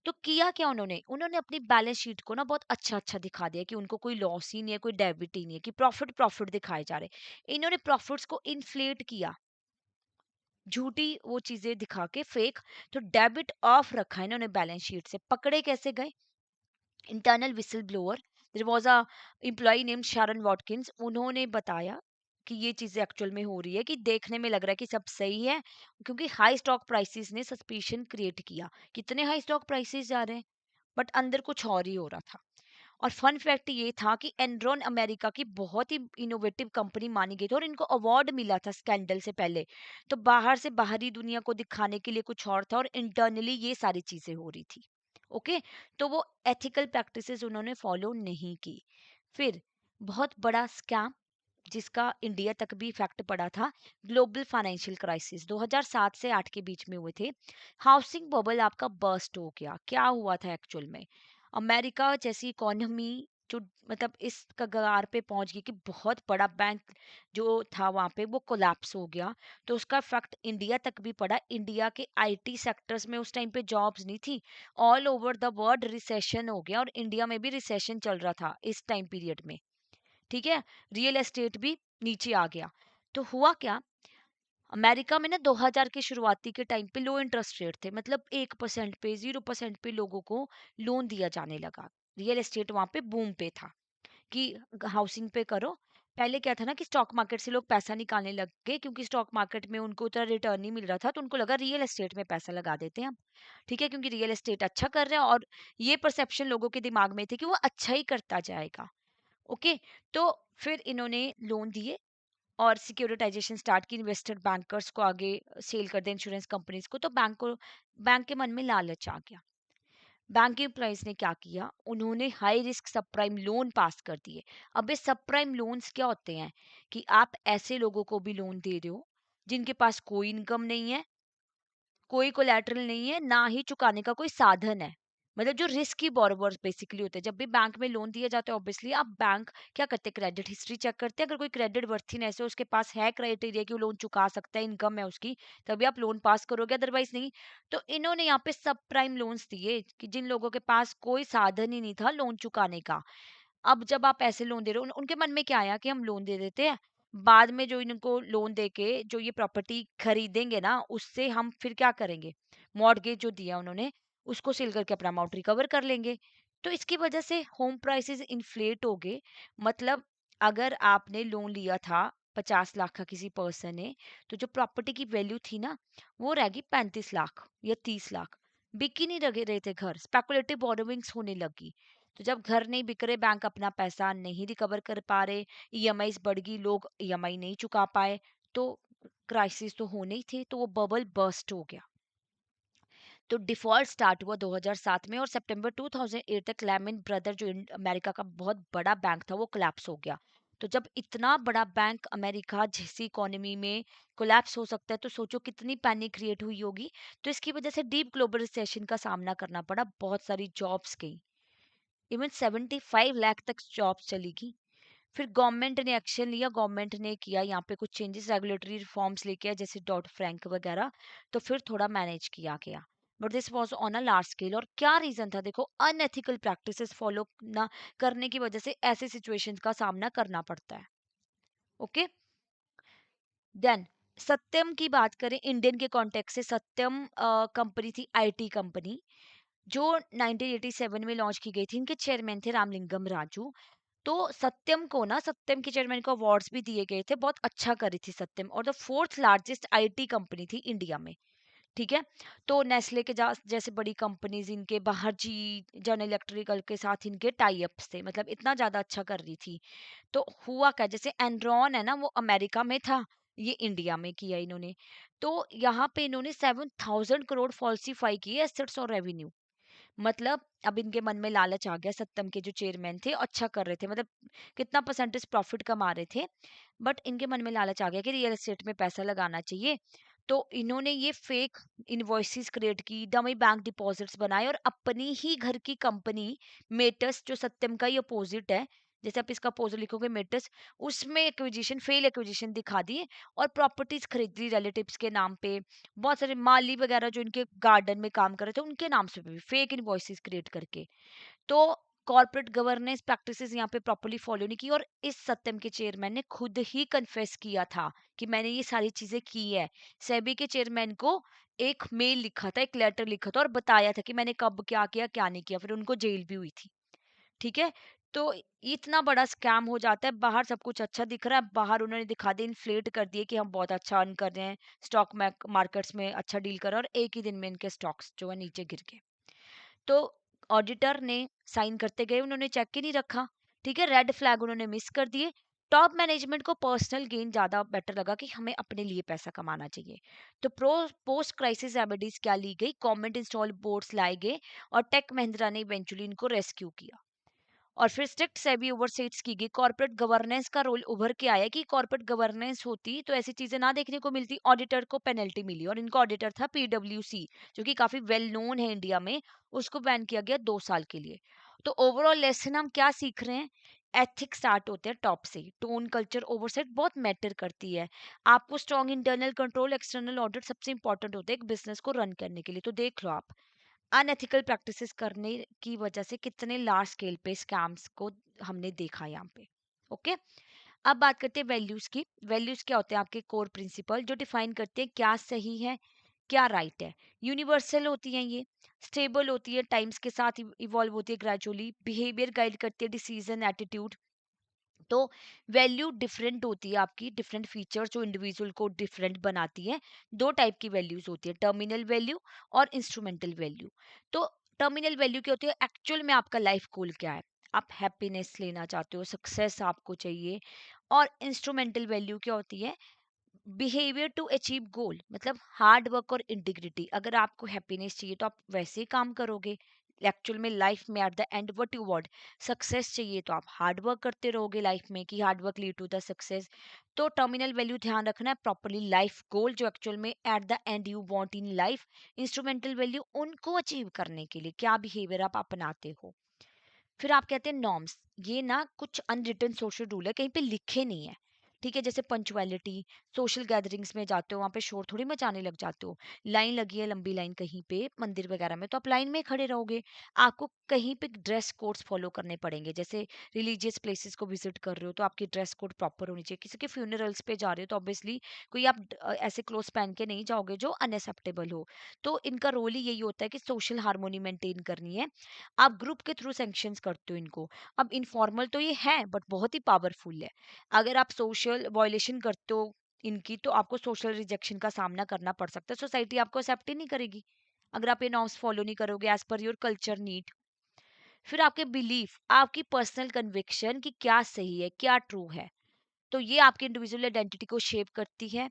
तो किया क्या उन्होंने, उन्होंने अपनी बैलेंस शीट को ना बहुत अच्छा अच्छा दिखा दिया कि उनको कोई लॉस ही नहीं है, कोई डेबिट ही नहीं है, कि प्रॉफिट प्रॉफिट दिखाए जा रहे। इन्होंने प्रॉफिट्स को इन्फ्लेट किया, झूठी वो चीजें दिखा के, फेक। तो डेबिट ऑफ रखा इन्होंने बैलेंस शीट से। पकड़े कैसे गए, internal whistle blower, there was a employee name Sharon Watkins, उन्होंने बताया कि ये चीजें एक्चुअल में हो रही है, कि देखने में लग रहा है कि सब सही है, क्योंकि हाई स्टॉक प्राइसेस ने सस्पिशन क्रिएट किया। कितने हाई स्टॉक प्राइसेस जा रहे हैं, बट अंदर कुछ और ही हो रहा था। और फन फैक्ट ये था कि एनरॉन अमेरिका की बहुत ही इनोवेटिव कंपनी मानी गई थी, और इनको अवार्ड मिला था स्कैंडल से पहले। तो बाहर से बाहरी दुनिया को दिखाने के लिए कुछ और था, और इंटरनली ये सारी चीजें हो रही थी। ओके। तो वो एथिकल प्रैक्टिसेस उन्होंने फॉलो नहीं की। फिर बहुत बड़ा स्कैम, जिसका इंडिया तक भी इफेक्ट पड़ा था, ग्लोबल फाइनेंशियल क्राइसिस 2007 से 8 के बीच में हुए थे। हाउसिंग बबल आपका बर्स्ट हो गया। क्या हुआ था एक्चुअल में, अमेरिका जैसी इकोनॉमी जो मतलब इस कगार पे पहुंच गई कि बहुत बड़ा बैंक जो था वहां पे वो कोलैप्स हो गया। तो उसका इफेक्ट इंडिया तक भी पड़ा। इंडिया के आईटी सेक्टर्स में उस टाइम पे जॉब्स नहीं थी। All over the world recession हो गया, और इंडिया में भी रिसेशन चल रहा था इस टाइम पीरियड में। ठीक है, रियल एस्टेट भी नीचे आ गया। तो हुआ क्या, अमेरिका में ना 2000 के शुरुआती के टाइम पे लो इंटरेस्ट रेट थे, मतलब 1% पे, 0% पे लोगों को लोन दिया जाने लगा। रियल एस्टेट वहां पे बूम पे था कि हाउसिंग पे करो। पहले क्या था ना, कि स्टॉक मार्केट से लोग पैसा निकालने लग गए, क्योंकि स्टॉक मार्केट में उनको उतना रिटर्न नहीं मिल रहा था, तो उनको लगा रियल एस्टेट में पैसा लगा देते हैं हम। ठीक है, क्योंकि रियल एस्टेट अच्छा कर रहे हैं, और ये परसेप्शन लोगों के दिमाग में थी कि वो अच्छा ही करता जाएगा। ओके। तो फिर इन्होंने लोन दिए, और सिक्योरिटाइजेशन स्टार्ट की, इन्वेस्टर बैंकर्स को आगे सेल कर दे इंश्योरेंस कंपनीज को, तो बैंक के मन में लालच आ गया। बैंक एम्प्लॉइज ने क्या किया, उन्होंने हाई रिस्क सब प्राइम लोन पास कर दिए। अब ये सब प्राइम लोन्स क्या होते हैं कि आप ऐसे लोगों को भी लोन दे रहे हो जिनके पास कोई इनकम नहीं है, कोई कोलैटरल नहीं है, ना ही चुकाने का कोई साधन है। मतलब जो रिस्की बोरोवर्स बेसिकली होते हैं। जब भी बैंक में लोन दिए जाते हैं, ऑब्वियसली आप बैंक क्या करते हैं, क्रेडिट हिस्ट्री चेक करते हैं। अगर कोई क्रेडिट वर्थीनेस है, उसके पास है क्राइटेरिया कि वो लोन चुका सकता है, इनकम है उसकी, तभी आप लोन पास करोगे, अदरवाइज नहीं। तो इन्होंने यहाँ पे सब प्राइम लोन्स दिए कि जिन लोगों के पास कोई साधन ही नहीं था लोन चुकाने का। अब जब आप ऐसे लोन दे रहे हो, उनके मन में क्या आया कि हम लोन दे देते हैं, बाद में जो इनको लोन देके जो ये प्रॉपर्टी खरीदेंगे ना, उससे हम फिर क्या करेंगे, मॉर्गेज जो दिया उन्होंने उसको सेल करके अपना अमाउंट रिकवर कर लेंगे। तो इसकी वजह से होम प्राइसेस इन्फ्लेट हो गए। मतलब अगर आपने लोन लिया था 50 लाख का किसी पर्सन ने, तो जो प्रॉपर्टी की वैल्यू थी ना, वो रहेगी 35 लाख या 30 लाख। बिक ही नहीं रहे थे घर, स्पेकुलेटिव बोरोविंग्स होने लगी। तो जब घर नहीं बिक रहे, बैंक अपना पैसा नहीं रिकवर कर पा रहे, ईएमआईज बढ़ गई, लोग ईएमआई नहीं चुका पाए, तो क्राइसिस तो होने ही थे, तो वो बबल बर्स्ट हो गया। तो डिफॉल्ट स्टार्ट हुआ 2007 में, और सितंबर 2008 तक लैमन ब्रदर जो अमेरिका का बहुत बड़ा बैंक था वो कोलैप्स हो गया। तो जब इतना बड़ा बैंक अमेरिका जैसी इकोनॉमी में कोलैप्स हो सकता है, तो सोचो कितनी पैनिक क्रिएट हुई होगी। तो इसकी वजह से डीप ग्लोबल रिसेशन का सामना करना पड़ा, बहुत सारी जॉब्स गई, इवन 75 लाख तक जॉब्स चली गई। फिर गवर्नमेंट ने एक्शन लिया, गवर्नमेंट ने किया यहाँ पे कुछ चेंजेस, रेगुलेटरी रिफॉर्म्स लेके आए, जैसे डॉट फ्रैंक वगैरह। तो फिर थोड़ा मैनेज किया गया, but this was on a large scale. और क्या रीजन था, देखो अनएथिकल प्रैक्टिसेस फॉलो ना करने की वजह से ऐसे सिचुएशंस का सामना करना पड़ता है। ओके, देन सत्यम की बात करें इंडियन के कॉन्टेक्स्ट से, सत्यम कंपनी थी, आईटी कंपनी, जो 1987 में लॉन्च की गई थी। इनके चेयरमैन थे रामलिंगम राजू। तो सत्यम को ना, सत्यम के चेयरमैन को अवार्ड्स भी दिए गए थे, बहुत अच्छा करी थी सत्यम, और the fourth largest IT company थी इंडिया में। ठीक है, तो नेस्ले के जैसे बड़ी कंपनीज इनके बाहर, जी जन इलेक्ट्रिकल के साथ इनके टाई अप्स थे, मतलब इतना ज्यादा अच्छा कर रही थी। तो हुआ क्या, जैसे एनरॉन है ना, वो अमेरिका में था, ये इंडिया में किया इन्होंने। तो यहाँ पे इन्होंने 7,000 करोड़ फॉल्सिफाई किए एसेट्स और रेवेन्यू। मतलब अब इनके मन में लालच आ गया, सत्तम के जो चेयरमैन थे अच्छा कर रहे थे, मतलब कितना परसेंटेज प्रॉफिट कमा रहे थे, बट इनके मन में लालच आ गया कि रियल एस्टेट में पैसा लगाना चाहिए। तो इन्होंने ये फेक इनवॉइसेस क्रिएट की, डमी बैंक डिपॉजिट्स बनाए, और अपनी ही घर की कंपनी मेटस, जो सत्यम का ही अपोजिट है, जैसे आप इसका अपोजिट लिखोगे मेटस, उसमें एक्विजिशन, फेल एक्विजिशन दिखा दिए, और प्रॉपर्टीज खरीद ली रिलेटिव्स के नाम पे। बहुत सारे माली वगैरह जो इनके गार्डन में काम कर रहे थे, उनके नाम से भी फेक इनवॉइसेस क्रिएट करके। तो कॉर्पोरेट गवर्नेंस प्रैक्टिसेस यहाँ पे प्रॉपर्ली फॉलो नहीं की, और इस सत्यम के चेयरमैन ने खुद ही कन्फेस किया था कि मैंने ये सारी चीजें की है। सेबी के चेयरमैन को एक मेल लिखा था, एक लेटर लिखा था, और बताया था कि मैंने कब क्या किया क्या नहीं किया, फिर उनको जेल भी हुई थी। ठीक है, तो इतना बड़ा स्कैम हो जाता है, बाहर सब कुछ अच्छा दिख रहा है, बाहर उन्होंने दिखा दिया, इन्फ्लेट कर दिए कि हम बहुत अच्छा अर्न कर रहे हैं, स्टॉक मार्केट्स में अच्छा डील कर रहे हैं, और एक ही दिन में इनके स्टॉक्स जो है नीचे गिर गए। तो ऑडिटर ने साइन करते गए, उन्होंने चेक ही नहीं रखा। ठीक है, रेड फ्लैग उन्होंने मिस कर दिए। टॉप मैनेजमेंट को पर्सनल गेन ज्यादा बेटर लगा कि हमें अपने लिए पैसा कमाना चाहिए। तो प्रो पोस्ट क्राइसिस रेमेडीज क्या ली गई, गवर्नमेंट इंस्टॉल बोर्ड्स लाए गए, और टेक महिंद्रा ने इवेंचुअली इनको रेस्क्यू किया। और फिर स्ट्रिक्ट सेबी ओवरसीट्स की गई, कॉर्पोरेट गवर्नेंस का रोल उभर के आया कि कॉर्पोरेट गवर्नेंस होती तो ऐसी चीजें ना देखने को मिलती, ऑडिटर को पेनल्टी मिली, और इनका ऑडिटर था पीडब्ल्यूसी, जो कि काफी वेल नोन है इंडिया में, उसको बैन किया गया 2 साल के लिए। तो ओवरऑल लेसन हम क्या सीख रहे हैं, एथिक्स स्टार्ट होते हैं टॉप से, टोन कल्चर ओवरसेट बहुत मैटर करती है। आपको strong internal control, external audit सबसे इंपॉर्टेंट होते हैं एक बिजनेस को रन करने के लिए। तो देख लो आप, अनएथिकल प्रैक्टिसेस करने की वजह से कितने लार्ज स्केल पे स्कैम्स को हमने देखा यहाँ पे। ओके, अब बात करते हैं वैल्यूज की। वैल्यूज क्या होते हैं, आपके कोर प्रिंसिपल जो डिफाइन करते हैं क्या सही है क्या राइट है। यूनिवर्सल होती हैं ये, स्टेबल होती है, टाइम्स के साथ इवॉल्व होती है ग्रेजुअली, बिहेवियर गाइड करती है, डिसीजन एटीट्यूड। तो वैल्यू डिफरेंट होती है, आपकी डिफरेंट फीचर्स जो इंडिविजुअल को डिफरेंट बनाती है। दो टाइप की वैल्यूज होती है, टर्मिनल वैल्यू और इंस्ट्रूमेंटल वैल्यू। तो टर्मिनल वैल्यू क्या होती है, एक्चुअल में आपका लाइफ गोल क्या है, आप हैप्पीनेस लेना चाहते हो, सक्सेस आपको चाहिए, और इंस्ट्रूमेंटल वैल्यू क्या होती है? बिहेवियर टू अचीव गोल, मतलब हार्ड वर्क और इंटीग्रिटी। अगर आपको हैप्पीनेस चाहिए तो आप वैसे ही काम करोगे। एक्चुअल में लाइफ में at the and what you want, success चाहिए तो आप हार्ड वर्क करते रहोगे लाइफ में, कि hard work lead to the success. तो टर्मिनल वैल्यू ध्यान रखना है प्रॉपरली, लाइफ गोल जो एक्चुअल में at the end you want in life. Instrumental value उनको अचीव करने के लिए क्या बिहेवियर आप अपनाते हो। फिर आप कहते हैं नॉर्म्स, ये ना कुछ अनरिटन सोशल रूल है, कहीं पे लिखे नहीं है। ठीक है, जैसे पंचुअलिटी, सोशल गैदरिंग्स में जाते हो वहां पे शोर थोड़ी मचाने लग जाते हो। लाइन लगी है लंबी लाइन कहीं पे मंदिर वगैरह में, तो आप लाइन में खड़े रहोगे। आपको कहीं पे ड्रेस कोड्स फॉलो करने पड़ेंगे, जैसे रिलीजियस प्लेसेस को विजिट कर रहे हो तो आपकी ड्रेस कोड प्रॉपर होनी चाहिए। किसी के फ्यूनरल्स पे जा रहे हो तो ऑब्वियसली कोई आप ऐसे क्लोथ पहन के नहीं जाओगे जो अनएक्सेप्टेबल हो। तो इनका रोल ही यही होता है कि सोशल हार्मोनी मेंटेन करनी है। आप ग्रुप के थ्रू सैंक्शंस करते हो इनको। अब इनफॉर्मल तो ये है बट बहुत ही पावरफुल है। अगर आप सोशल वायलेशन करते हो इनकी, तो आपको सोशल रिजेक्शन का सामना करना पड़ सकता है। सोसाइटी आपको एक्सेप्ट ही नहीं करेगी अगर आप ये नॉर्म्स फॉलो नहीं करोगे as per your culture need. फिर आपके बिलीफ, आपकी पर्सनल कन्विक्शन कि क्या सही है क्या ट्रू है, तो ये आपकी इंडिविजुअल आइडेंटिटी को शेप करती है।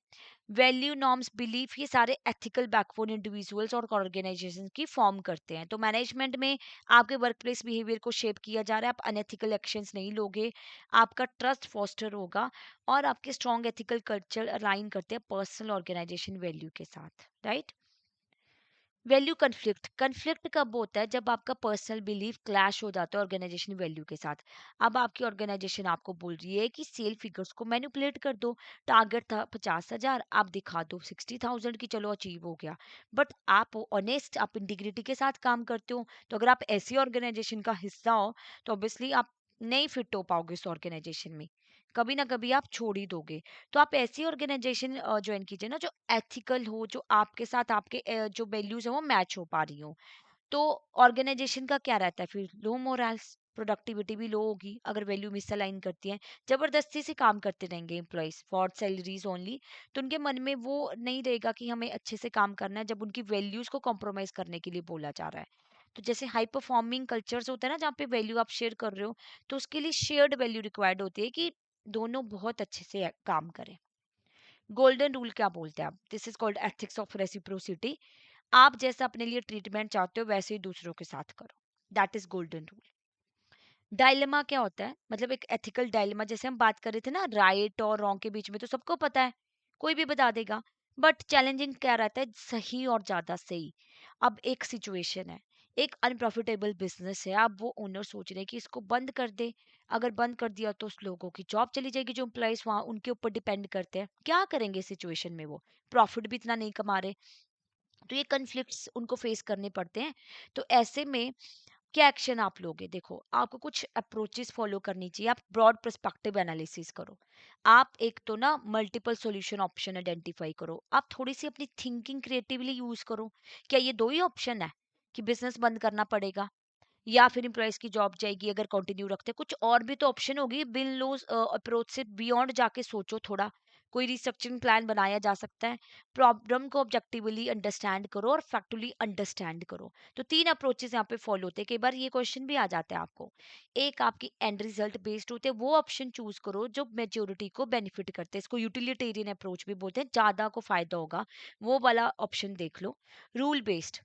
वैल्यू, नॉर्म्स, बिलीफ, ये सारे एथिकल बैकबोन इंडिविजुअल्स और ऑर्गेनाइजेशन की फॉर्म करते हैं। तो मैनेजमेंट में आपके वर्क प्लेस बिहेवियर को शेप किया जा रहा है, आप अनएथिकल एक्शंस नहीं लोगे, आपका ट्रस्ट फोस्टर होगा, और आपके स्ट्रॉन्ग एथिकल कल्चर अलाइन करते हैं पर्सनल ऑर्गेनाइजेशन वैल्यू के साथ, राइट। वैल्यू कन्फ्लिक्ट, कन्फ्लिक्ट कब होता है? जब आपका पर्सनल बिलीफ क्लैश हो जाता है ऑर्गेनाइजेशन वैल्यू के साथ। अब आपकी ऑर्गेनाइजेशन आपको बोल रही है कि सेल फिगर्स को मैनिपुलेट कर दो, टारगेट था 50,000, आप दिखा दो 60,000 की, चलो अचीव हो गया। बट आप ऑनेस्ट, आप इंटीग्रिटी के साथ काम करते हो, तो अगर आप ऐसी ऑर्गेनाइजेशन का हिस्सा हो तो ऑब्वियसली आप नहीं फिट हो पाओगे इस ऑर्गेनाइजेशन में, कभी ना कभी आप छोड़ ही दोगे। तो आप ऐसी ऑर्गेनाइजेशन ज्वाइन कीजिए ना जो एथिकल हो, जो आपके साथ आपके जो वैल्यूज है वो मैच हो पा रही हो। तो ऑर्गेनाइजेशन का क्या रहता है फिर? लो मोरल्स, प्रोडक्टिविटी भी लो होगी अगर वैल्यू मिसअलाइन करती है। जबरदस्ती से काम करते रहेंगे एम्प्लॉयज फॉर सैलरीज ओनली, तो उनके मन में वो नहीं रहेगा कि हमें अच्छे से काम करना है जब उनकी वैल्यूज को कॉम्प्रोमाइज करने के लिए बोला जा रहा है। तो जैसे हाई परफॉर्मिंग कल्चर्स होता है ना, जहाँ पे वैल्यू आप शेयर कर रहे हो, तो उसके लिए शेयर्ड वैल्यू रिक्वायर्ड होती है कि दोनों बहुत अच्छे से काम करें। गोल्डन रूल क्या बोलते हैं आप? This is called ethics of reciprocity. आप जैसा अपने लिए ट्रीटमेंट चाहते हो वैसे ही दूसरों के साथ करो, that is golden rule. Dilemma क्या होता है? मतलब एक एथिकल डायलेमा, जैसे हम बात कर रहे थे ना राइट और रॉन्ग के बीच में, तो सबको पता है, कोई भी बता देगा। बट चैलेंजिंग क्या रहता है? सही और ज्यादा सही। अब एक सिचुएशन है, एक अनप्रॉफिटेबल बिजनेस है, अब वो ओनर सोच रहे हैं कि इसको बंद कर दे। अगर बंद कर दिया तो उस लोगों की जॉब चली जाएगी, जो एम्प्लॉइज वहां उनके ऊपर डिपेंड करते हैं। क्या करेंगे सिचुएशन में? वो प्रॉफिट भी इतना नहीं कमा रहे, तो ये कन्फ्लिक्ट्स उनको फेस करने पड़ते हैं। तो ऐसे में क्या एक्शन आप लोगे? देखो, आपको कुछ अप्रोचेस फॉलो करनी चाहिए। आप ब्रॉड पर्सपेक्टिव एनालिसिस करो। आप एक तो ना मल्टीपल सॉल्यूशन ऑप्शन आइडेंटिफाई करो। आप थोड़ी सी अपनी थिंकिंग क्रिएटिवली यूज करो। क्या ये दो ही ऑप्शन है कि बिजनेस बंद करना पड़ेगा या फिर एम्प्लॉइज की जॉब जाएगी अगर कंटिन्यू रखते हैं? कुछ और भी तो ऑप्शन होगी। बिन लॉस अप्रोच से बियॉन्ड जाके सोचो थोड़ा। कोई रिस्ट्रक्चरिंग प्लान बनाया जा सकता है। प्रॉब्लम को ऑब्जेक्टिवली अंडरस्टैंड करो और फैक्चुअली अंडरस्टैंड करो। तो तीन अप्रोचेस यहाँ पे फॉलो होते हैं। कई बार ये क्वेश्चन भी आ जाता है आपको। एक आपकी एंड रिजल्ट बेस्ड होते हैं, वो ऑप्शन चूज करो जो मेजोरिटी को बेनिफिट करते हैं। इसको यूटिलिटेरियन अप्रोच भी बोलते हैं, ज्यादा को फायदा होगा, वो वाला ऑप्शन देख लो। रूल बेस्ड,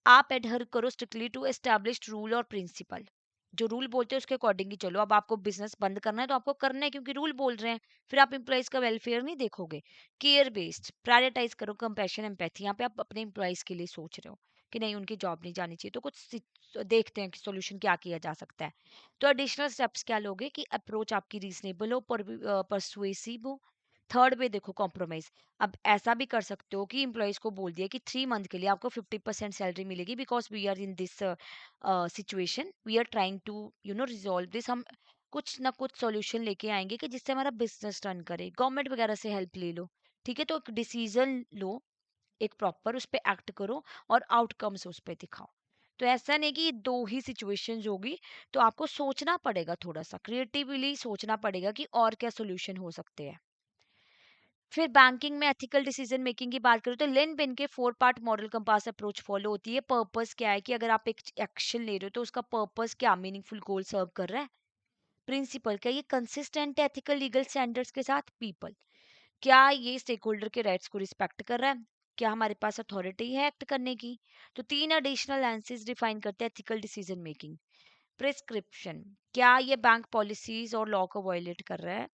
आप एडहर करो स्ट्रिक्टली टू एस्टैब्लिश्ड रूल और प्रिंसिपल। जो रूल बोलते हैं उसके अकॉर्डिंग ही चलो। अब आपको बिजनेस बंद करना है तो आपको करना है क्योंकि रूल बोल रहे हैं, फिर आप एम्प्लॉइज का वेलफेयर नहीं देखोगे। केयर बेस्ड, प्रायोरिटाइज करो कंपैशन एम्पैथी। यहाँ पे आप अपने एम्प्लॉइज के लिए सोच रहे हो कि नहीं उनकी जॉब नहीं जानी चाहिए, तो देखते हैं कि सोल्यूशन क्या किया जा सकता है। तो एडिशनल स्टेप्स क्या लोगे कि अप्रोच आपकी रीजनेबल हो, परसुएसिव हो। थर्ड पे देखो कॉम्प्रोमाइज। अब ऐसा भी कर सकते हो कि एम्प्लॉइज को बोल दिया कि 3 मंथ के लिए आपको 50% सैलरी मिलेगी, because we are in this situation, we are trying to resolve this. हम कुछ ना कुछ सॉल्यूशन लेके आएंगे कि जिससे हमारा बिजनेस रन करे। गवर्नमेंट वगैरह से हेल्प ले लो, ठीक है। तो एक डिसीजन लो, एक प्रॉपर उस पर एक्ट करो और आउटकम्स उस पर दिखाओ। तो ऐसा नहीं कि ये दो ही सिचुएशंस होगी, तो आपको सोचना पड़ेगा, थोड़ा सा क्रिएटिवली सोचना पड़ेगा कि और क्या सोल्यूशन हो सकते हैं। फिर बैंकिंग में एथिकल डिसीजन मेकिंग की बात करें तो लिन बिन के 4 part model compass approach follow होती है। पर्पस क्या है कि अगर आप एक एक्शन ले रहे हो तो उसका पर्पस क्या, मीनिंगफुल गोल सर्व कर रहा है। प्रिंसिपल, क्या ये कंसिस्टेंट है एथिकल लीगल स्टैंडर्ड्स के साथ? पीपल, क्या ये स्टेक होल्डर के राइट्स को रिस्पेक्ट कर रहा है? क्या हमारे पास अथॉरिटी है एक्ट करने की? तो 3 एडिशनल एंसिस डिफाइन करते हैं एथिकल डिसीजन मेकिंग। प्रिस्क्रिप्शन, क्या ये बैंक पॉलिसीज और लॉ को वायलेट कर रहा है?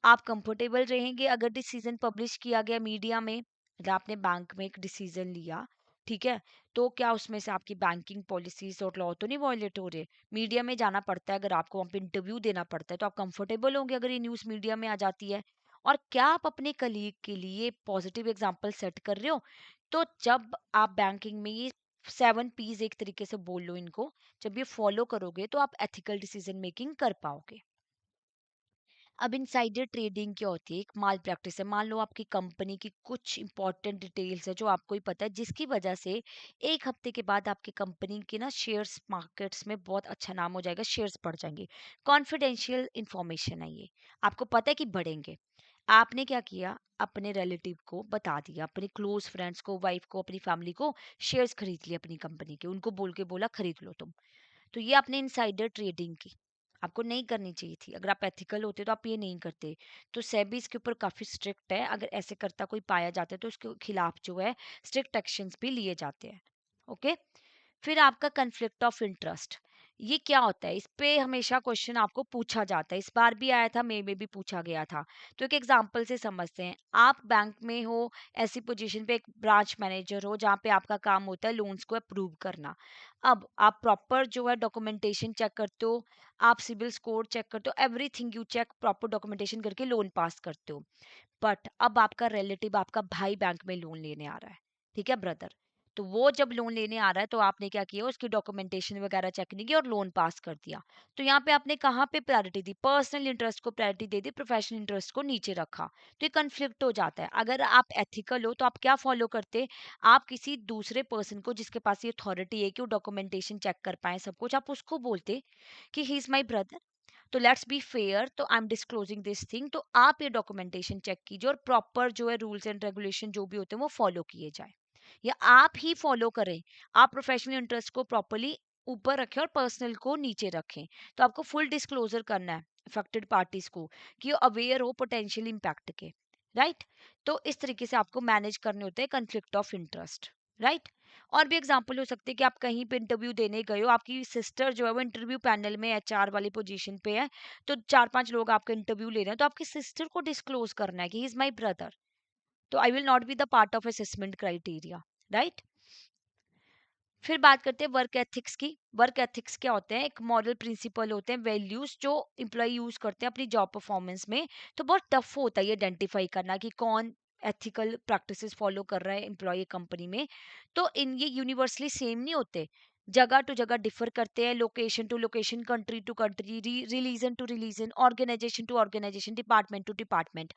आप कंफर्टेबल रहेंगे अगर डिसीजन पब्लिश किया गया मीडिया में? अगर आपने बैंक में एक डिसीजन लिया, ठीक है, तो क्या उसमें से आपकी बैंकिंग पॉलिसीज और लॉ तो नहीं वायलेट हो रहे? मीडिया में जाना पड़ता है, अगर आपको वहाँ पे इंटरव्यू देना पड़ता है, तो आप कंफर्टेबल होंगे अगर ये न्यूज़ मीडिया में आ जाती है? और क्या आप अपने कलीग के लिए पॉजिटिव एग्जांपल सेट कर रहे हो? तो जब आप बैंकिंग में ये 7 P's एक तरीके से बोल लो इनको, जब ये फॉलो करोगे तो आप एथिकल डिसीजन मेकिंग कर पाओगे। अब इनसाइडर ट्रेडिंग क्या होती है? एक माल प्रैक्टिस है। मान लो आपकी कंपनी की कुछ इंपॉर्टेंट डिटेल्स है जो आपको ही पता है, जिसकी वजह से 1 हफ्ते के बाद आपकी कंपनी के ना शेयर्स मार्केट्स में बहुत अच्छा नाम हो जाएगा, शेयर्स बढ़ जाएंगे। कॉन्फिडेंशियल इंफॉर्मेशन है ये, आपको पता है कि बढ़ेंगे। आपने क्या किया? अपने रिलेटिव को बता दिया, अपने क्लोज फ्रेंड्स को, वाइफ को, अपनी फैमिली को शेयर्स खरीद लिए अपनी कंपनी के, उनको बोल के बोला खरीद लो तुम। तो ये आपने इनसाइडर ट्रेडिंग की, आपको नहीं करनी चाहिए थी। अगर आप एथिकल होते तो आप ये नहीं करते। तो सेबी इसके ऊपर काफी स्ट्रिक्ट है, अगर ऐसे करता कोई पाया जाता है तो उसके खिलाफ जो है स्ट्रिक्ट एक्शंस भी लिए जाते हैं। ओके। फिर आपका कन्फ्लिक्ट ऑफ इंटरेस्ट, ये क्या होता है? इस पे हमेशा क्वेश्चन आपको पूछा जाता है, इस बार भी आया था, मई में भी पूछा गया था। तो एक एग्जांपल से समझते हैं। आप बैंक में हो, ऐसी पोजीशन पे एक ब्रांच मैनेजर हो जहाँ पे आपका काम होता है लोन्स को अप्रूव करना। अब आप प्रॉपर जो है डॉक्यूमेंटेशन चेक करते हो, आप सिबिल स्कोर चेक करते हो, everything you check, proper documentation करके लोन पास करते हो। बट अब आपका रिलेटिव, आपका भाई बैंक में लोन लेने आ रहा है, ठीक है, ब्रदर। तो वो जब लोन लेने आ रहा है तो आपने क्या किया? उसकी डॉक्यूमेंटेशन वगैरह चेक नहीं की और लोन पास कर दिया। तो यहाँ पे आपने कहाँ पे प्रायोरिटी दी? पर्सनल इंटरेस्ट को प्रायोरिटी दे दी, प्रोफेशनल इंटरेस्ट को नीचे रखा। तो ये कन्फ्लिक्ट हो जाता है। अगर आप एथिकल हो तो आप क्या फॉलो करते? आप किसी दूसरे पर्सन को जिसके पास ये अथॉरिटी है कि वो डॉक्यूमेंटेशन चेक कर पाए सब कुछ, आप उसको बोलते कि ही इज माई ब्रदर, तो लेट्स बी फेयर, तो I am disclosing this thing, तो आप ये डॉक्यूमेंटेशन चेक कीजिए और प्रॉपर जो है रूल्स एंड रेगुलेशन जो भी होते हैं वो फॉलो किए जाए, या आप ही फॉलो करें। आप प्रोफेशनल इंटरेस्ट को प्रॉपरली ऊपर रखें और पर्सनल को नीचे रखें। तो आपको फुल डिस्क्लोजर करना है अफेक्टेड पार्टीज को, कि अवेयर हो पोटेंशियल इम्पैक्ट के, राइट। तो इस तरीके से आपको मैनेज करने होते हैं कन्फ्लिक्ट ऑफ इंटरेस्ट, राइट। और भी एग्जाम्पल हो सकते हैं कि आप कहीं पे इंटरव्यू देने गए हो, आपकी सिस्टर जो है वो इंटरव्यू पैनल में एचआर वाली पोजीशन पे है, तो 4-5 लोग आपका इंटरव्यू ले रहे हैं, तो आपकी सिस्टर को डिस्क्लोज करना है कि ही इज माई ब्रदर, तो I will not be the part of assessment criteria, right. फिर बात करते हैं वर्क एथिक्स की। वर्क एथिक्स क्या होते हैं? एक मॉरल प्रिंसिपल होते हैं, वैल्यूज जो एम्प्लॉय यूज करते हैं अपनी जॉब परफॉर्मेंस में। तो बहुत टफ होता है ये आइडेंटिफाई करना कि कौन एथिकल प्रैक्टिसेस फॉलो कर रहा है एम्प्लॉय कंपनी में। तो इन ये यूनिवर्सली सेम नहीं होते, जगह टू जगह डिफर करते हैं, location to location, country to country, religion to religion, organisation to organisation, department to department.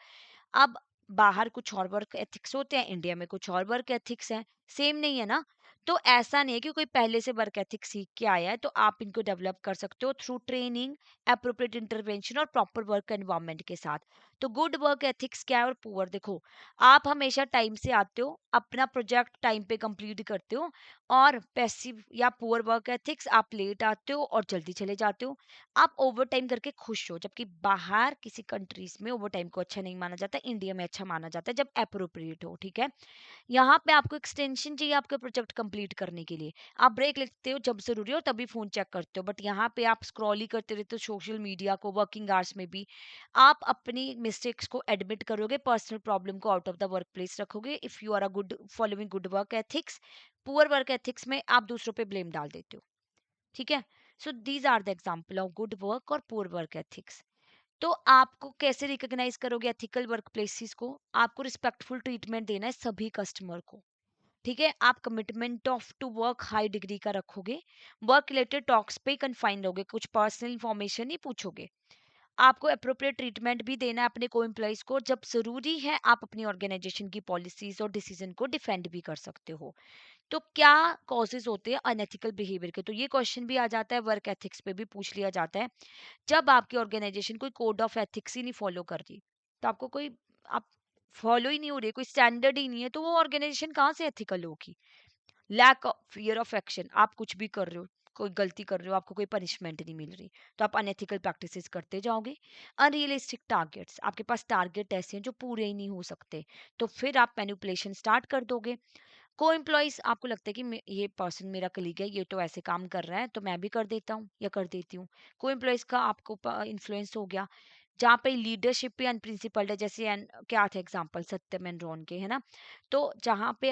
अब बाहर कुछ और वर्क एथिक्स होते हैं, इंडिया में कुछ और वर्क एथिक्स हैं, सेम नहीं है ना। तो ऐसा नहीं है कि कोई पहले से वर्क एथिक्स सीख के आया है तो आप इनको डेवलप कर सकते हो थ्रू ट्रेनिंग, अप्रोप्रिएट इंटरवेंशन और प्रॉपर वर्क एनवायरनमेंट के साथ। तो गुड वर्क एथिक्स क्या है और पुअर, देखो, आप हमेशा टाइम से आते हो, अपना प्रोजेक्ट टाइम पे कंप्लीट करते हो। और पैसिव या पुअर वर्क एथिक्स, आप लेट आते हो और जल्दी चले जाते हो। आप ओवर टाइम करके खुश हो, जबकि बाहर किसी कंट्रीज में ओवर टाइम को अच्छा नहीं माना जाता, इंडिया में अच्छा माना जाता है जब अप्रोप्रिएट हो, ठीक है। यहाँ पे आपको एक्सटेंशन चाहिए आपका प्रोजेक्ट कंप्लीट करने के लिए, आप ब्रेक लेते हो जब जरूरी हो तभी फोन चेक करते हो, बट यहाँ पे आप स्क्रॉल ही करते रहते हो सोशल मीडिया को वर्किंग आवर्स में भी। आप अपनी मिस्टेक्स को एडमिट करोगे, पर्सनल प्रॉब्लम को out of the work place रखोगे if you are a good following good work ethics. Poor work ethics में आप दूसरों पे ब्लेम डाल देते हो, ठीक है। So these are the example of good work और पुअर वर्क एथिक्स। तो आपको कैसे रिकॉग्नाइज करोगे एथिकल वर्क प्लेसेस को? आपको रिस्पेक्टफुल ट्रीटमेंट देना है सभी कस्टमर को, ठीक है। आप commitment of to work high degree का रखोगे, वर्क रिलेटेड टॉक्स पे कन्फाइन रहोगे, कुछ पर्सनल इंफॉर्मेशन नहीं पूछोगे। आपको अप्रोप्रिएट ट्रीटमेंट भी देना है अपने को एम्प्लॉइज को, जब जरूरी है आप अपनी ऑर्गेनाइजेशन की पॉलिसीज और डिसीजन को डिफेंड भी कर सकते हो। तो क्या कॉजेज होते हैं अनएथिकल बिहेवियर के? तो ये क्वेश्चन भी आ जाता है, वर्क एथिक्स पे भी पूछ लिया जाता है। जब आपकी ऑर्गेनाइजेशन कोई कोड ऑफ एथिक्स ही नहीं फॉलो कर रही, तो आपको कोई, आप फॉलो ही नहीं हो रही, कोई स्टैंडर्ड ही नहीं है, तो वो ऑर्गेनाइजेशन कहाँ से एथिकल होगी? Lack of fear of action, आप कुछ भी कर रहे हो, कोई गलती कर रहे हो, आपको कोई पनिशमेंट नहीं मिल रही, तो आप अनएथिकल प्रैक्टिसेस करते जाओगे। अनरियलिस्टिक टारगेट्स, आपके पास टारगेट ऐसे हैं जो पूरे ही नहीं हो सकते, तो फिर आप मैनिपुलेशन स्टार्ट कर दोगे। को एम्प्लॉइज, आपको लगता है कि ये पर्सन मेरा कलीग है, ये तो ऐसे काम कर रहा है, तो मैं भी कर देता हूँ या कर देती हूँ। को एम्प्लॉइज का आपको इन्फ्लुएंस हो गया, जहाँ पे लीडरशिप भी अनप्रिंसिपल्ड है, जैसे क्या थे एग्जांपल सत्यम एनरॉन के, है ना। तो जहाँ पे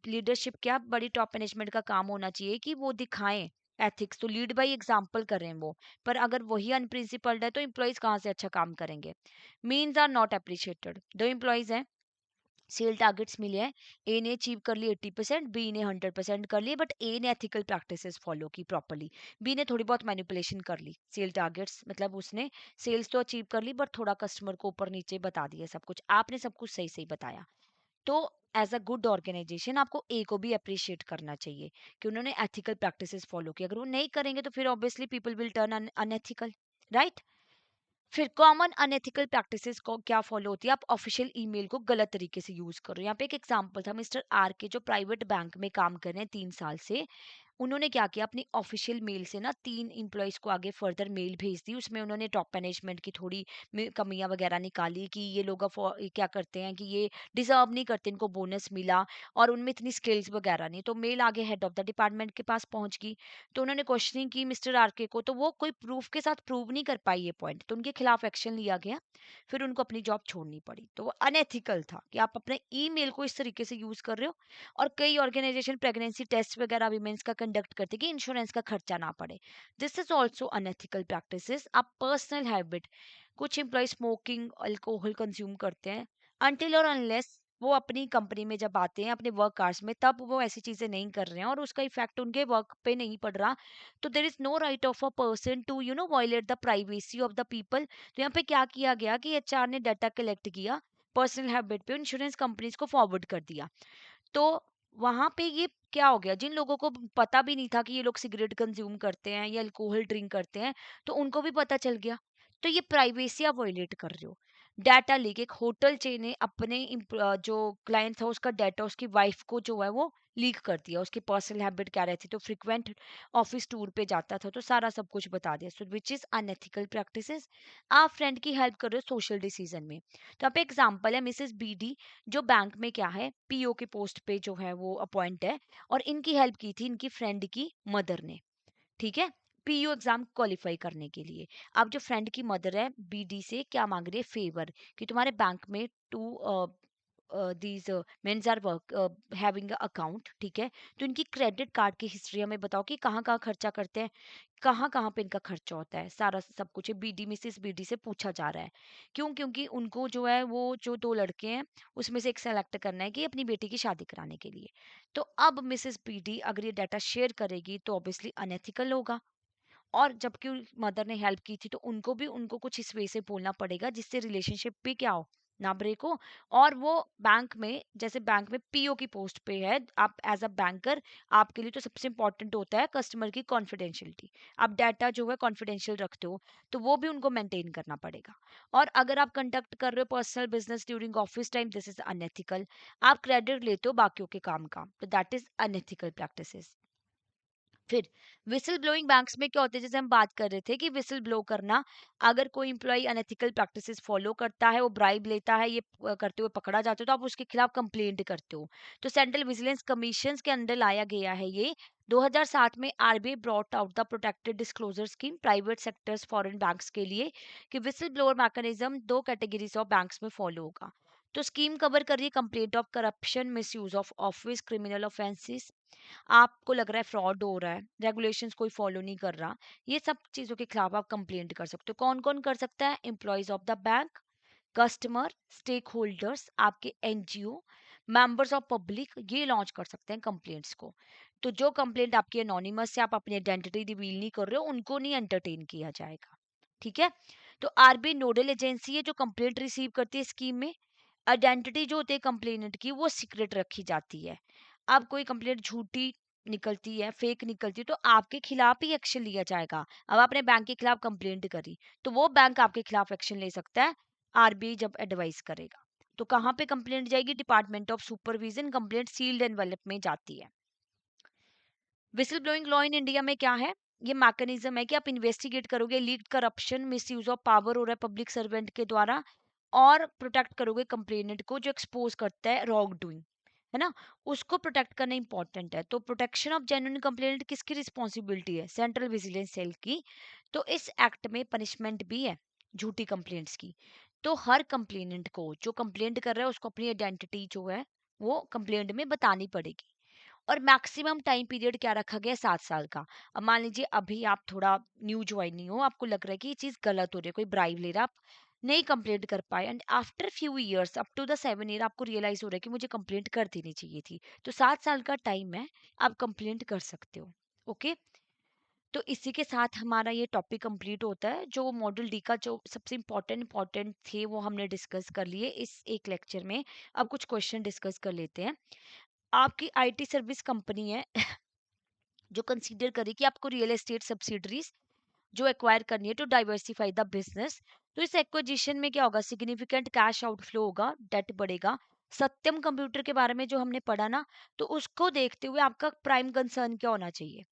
लीडरशिप क्या, बड़ी टॉप मैनेजमेंट का काम होना चाहिए कि वो दिखाएं एथिक्स, तो लीड बाय एग्जांपल करें वो। पर अगर वही अनप्रिंसिपल्ड है तो एम्प्लॉइज कहाँ से अच्छा काम करेंगे। Means are not appreciated. दो एम्प्लॉइज हैं, सेल टारगेट्स मिले हैं, ए ने अचीव कर लिए 80%, बी ने 100% कर लिए, बट ए ने एथिकल प्रैक्टिसेस फॉलो की प्रॉपर्ली, बी ने थोड़ी बहुत मैनिपुलेशन कर ली। सेल टारगेट्स मतलब उसने सेल्स तो अचीव कर ली, बट थोड़ा कस्टमर को ऊपर नीचे बता दिया सब कुछ, आपने सब कुछ सही सही बताया। तो एज अ गुड ऑर्गेनाइजेशन आपको ए को भी अप्रिशिएट करना चाहिए कि उन्होंने एथिकल प्रैक्टिसेस फॉलो की। अगर वो नहीं करेंगे तो फिर obviously people will turn unethical, right. फिर कॉमन अनएथिकल प्रैक्टिसेस को क्या फॉलो होती है, आप ऑफिशियल ईमेल को गलत तरीके से यूज कर रहे हो। यहाँ पे एक एग्जांपल था, मिस्टर आर के जो प्राइवेट बैंक में काम कर रहे हैं 3 साल से, उन्होंने क्या किया, अपनी ऑफिशियल मेल से ना 3 एम्प्लॉयज को आगे फर्दर मेल भेज दी। उसमें उन्होंने टॉप मैनेजमेंट की थोड़ी कमियां वगैरह निकाली कि ये लोग ये क्या करते हैं कि ये डिजर्व नहीं करते, इनको बोनस मिला और उनमें इतनी स्किल्स वगैरह नहीं। तो मेल आगे हेड ऑफ द डिपार्टमेंट के पास पहुंच गई, तो उन्होंने क्वेश्चनिंग की मिस्टर आरके को, तो वो कोई प्रूफ के साथ प्रूव नहीं कर पाई ये पॉइंट, तो उनके खिलाफ एक्शन लिया गया। फिर उनको अपनी जॉब छोड़नी पड़ी। तो वो अनएथिकल था कि आप अपने ईमेल को इस तरीके से यूज कर रहे हो। और कई ऑर्गेनाइजेशन प्रेगनेंसी टेस्ट वगैरह वीमेंस का कंडक्ट करते कि इंश्योरेंस का खर्चा ना पड़े। This is also unethical practices. आप पर्सनल हैबिट, कुछ एम्प्लॉय स्मोकिंग अल्कोहल कंज्यूम करते हैं, अनटिल और अनलेस वो अपनी कंपनी में जब आते हैं अपने वर्क आवर्स में, तब वो ऐसी चीजें नहीं कर रहे हैं और उसका इफेक्ट उनके वर्क पे नहीं पड़ रहा, तो there is no right of a person to violate the privacy of the people. तो यहाँ पे क्या किया गया कि एचआर ने डाटा कलेक्ट किया पर्सनल हैबिट पे, इंश्योरेंस कंपनीज को फॉरवर्ड कर दिया। तो वहां पे ये क्या हो गया, जिन लोगों को पता भी नहीं था कि ये लोग सिगरेट कंज्यूम करते हैं या अल्कोहल ड्रिंक करते हैं, तो उनको भी पता चल गया। तो ये प्राइवेसी आप वायलेट कर रहे हो। डाटा लीक, एक होटल चेन ने अपने जो क्लाइंट था उसका डाटा उसकी वाइफ को जो है वो लीक कर दिया, उसकी पर्सनल हैबिट क्या रहती, तो फ्रिक्वेंट ऑफिस टूर पे जाता था, तो सारा सब कुछ बता दिया। सो विच इज अनएथिकल प्रैक्टिसेस। आप फ्रेंड की हेल्प कर रहे हो सोशल डिसीजन में। तो यहाँ पे एग्जांपल है मिसेस बीडी, जो बैंक में क्या है पीओ के पोस्ट पे जो है वो अपॉइंट है, और इनकी हेल्प की थी इनकी फ्रेंड की मदर ने, ठीक है, पीयू एग्जाम क्वालिफाई करने के लिए। अब जो फ्रेंड की मदर है बीडी से क्या मांग रही है, फेवर, कि तुम्हारे बैंक में two these men's are work having account, ठीक है, तो इनकी क्रेडिट कार्ड की हिस्ट्री हमें बताओ कि कहाँ कहाँ खर्चा करते हैं, कहाँ कहाँ पे इनका खर्चा होता है, सारा सब कुछ बीडी मिसेस बीडी से पूछा जा रहा है। क्यों, क्योंकि उनको जो है वो जो 2 लड़के हैं उसमें से एक सेलेक्ट करना है कि अपनी बेटी की शादी कराने के लिए। तो अब मिसेस बीडी अगर ये डाटा शेयर करेगी तो ऑब्वियसली अनएथिकल होगा। और जबकि मदर ने हेल्प की थी तो उनको भी उनको कुछ इस वे से बोलना पड़ेगा जिससे रिलेशनशिप भी क्या हो, ना ब्रेक हो। और वो बैंक में, जैसे बैंक में पीओ की पोस्ट पे है, आप एज अ बैंकर, आपके लिए तो सबसे इंपॉर्टेंट होता है कस्टमर की कॉन्फिडेंशियलिटी। आप डाटा जो है कॉन्फिडेंशियल रखते हो, तो वो भी उनको मेंटेन करना पड़ेगा। और अगर आप कंडक्ट कर रहे हो personal business during office time, this is unethical. आप क्रेडिट लेते हो बाकियों के काम का, तो दैट इज अनएथिकल प्रैक्टिसेस। फिर विसल ब्लोइंग बैंक्स में क्या होता है, जैसे हम बात कर रहे थे कि विसल ब्लो करना, अगर कोई इंप्लॉय अनएथिकल प्रैक्टिसेस फॉलो करता है, वो ब्राइब लेता है, ये करते हुए पकड़ा जाता है, तो आप उसके खिलाफ कंप्लेंट करते हो। तो सेंट्रल विजिलेंस कमीशन के अंडर लाया गया है ये। 2007 में RBI brought out the protected disclosure scheme private sectors foreign banks के लिए, कि whistle blower mechanism 2 categories of banks में फॉलो होगा। तो स्कीम कवर कर रही है complaint of corruption, misuse of office, criminal offences, आपको लग रहा है फ्रॉड हो रहा है, रेगुलेशंस कोई फॉलो नहीं कर रहा, ये सब चीजों के खिलाफ आप कंप्लेंट कर सकते हो। कौन कौन कर सकता है, employees of the bank, customer, stakeholders, आपके एनजीओ, मेंबर्स ऑफ पब्लिक, ये लॉन्च कर सकते हैं कंप्लेंट्स को। तो जो कंप्लेंट आपकी एनोनिमस से आप अपनी आइडेंटिटी रिवील नहीं कर रहे हो, उनको नहीं एंटरटेन किया जाएगा, ठीक है। तो आरबीआई नोडल एजेंसी है जो कंप्लेंट रिसीव करती है स्कीम में। आइडेंटिटी जो होती है कंप्लेनेंट की वो सीक्रेट रखी जाती है। अब कोई कंप्लेंट झूठी निकलती है, फेक निकलती है, तो आपके खिलाफ ही एक्शन लिया जाएगा। अब आपने बैंक के खिलाफ कंप्लेंट करी, तो वो बैंक आपके खिलाफ एक्शन ले सकता है, आरबीआई जब एडवाइस करेगा। तो कहाँ पे कंप्लेंट जाएगी, department of supervision, complaint sealed envelope में जाती है। Whistle blowing law in India में क्या है? ये मैकेनिज्म है कि आप इन्वेस्टिगेट करोगे leaked corruption, misuse of power हो रहा है पब्लिक सर्वेंट के द्वारा, और प्रोटेक्ट करोगे कंप्लेनेंट को जो एक्सपोज करता है रॉन्ग डूइंग, है ना? उसको प्रोटेक्ट करना इंपॉर्टेंट है। तो प्रोटेक्शन ऑफ जेन्युइन कंप्लेनेंट किसकी रिस्पॉन्सिबिलिटी है? सेंट्रल विजिलेंस सेल की। तो इस एक्ट में पनिशमेंट भी है झूठी कंप्लेंट्स की। तो हर कंप्लेनेंट को, जो कंप्लेंट कर रहा है, उसको अपनी आइडेंटिटी जो है वो कंप्लेंट में बतानी पड़ेगी। और मैक्सिमम टाइम पीरियड क्या रखा गया है? 7 साल का। अब मान लीजिए अभी आप थोड़ा न्यू ज्वाइनिंग हो, आपको लग रहा है कि ये चीज गलत हो रही है, कोई ब्राइब ले रहा है, आप नहीं कंप्लेंट कर पाए, and after few years up to the 7 year आपको रियलाइज हो रहा है कि मुझे कंप्लेंट कर देनी चाहिए थी, तो 7 साल का टाइम है, आप कंप्लेंट कर सकते हो। ओके। तो इसी के साथ हमारा ये टॉपिक कंप्लीट होता है। जो मॉड्यूल डी का जो सबसे इम्पोर्टेंट थे वो हमने डिस्कस कर लिए इस एक लेक्चर में। अब कुछ क्वेश्चन डिस्कस कर लेते हैं। आपकी आईटी सर्विस कंपनी है जो कंसीडर करे कि आपको रियल एस्टेट सब्सिडरीज जो एक्वायर करनी है टू डाइवर्सिफाई द बिजनेस, तो इस एक्विजिशन में क्या होगा? सिग्निफिकेंट कैश आउटफ्लो होगा, डेट बढ़ेगा। सत्यम कंप्यूटर के बारे में जो हमने पढ़ा ना, तो उसको देखते हुए आपका प्राइम कंसर्न क्या होना चाहिए?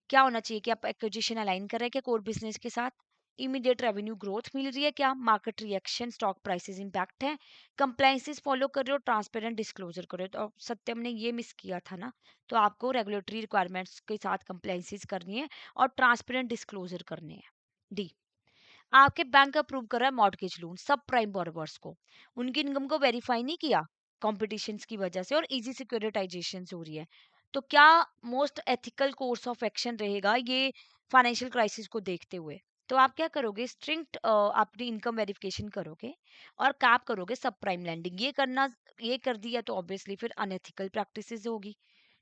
क्या होना चाहिए कि आप एक्विजिशन अलाइन कर रहे हैं क्या कोर बिजनेस के साथ? इमीडिएट रेवेन्यू ग्रोथ मिल रही है क्या? Market reaction, stock prices impact है? कंप्लायंसेस फॉलो कर रहे हो, ट्रांसपेरेंट डिस्क्लोजर कर रहे हो। तो सत्यम ने ये मिस किया था ना, तो आपको रेगुलेटरी रिक्वायरमेंट्स के साथ कंप्लायंसेस करनी है और ट्रांसपेरेंट डिस्क्लोजर करने हैं। डी, आपके बैंक अप्रूव कर रहा है मॉर्गेज लोन सब प्राइम बोरोवर्स को, उनकी इनकम को वेरीफाई नहीं किया कॉम्पिटिशन की वजह से, और इजी सिक्योरिटाइजेशन हो रही है। तो क्या most ethical course of action रहेगा ये फाइनेंशियल क्राइसिस को देखते हुए? तो आप क्या करोगे? स्ट्रिक्ट अपनी इनकम वेरिफिकेशन करोगे और कैप करोगे सब प्राइम लैंडिंग। ये करना, ये कर दिया तो ऑब्वियसली फिर अनएथिकल प्रैक्टिसेस होगी।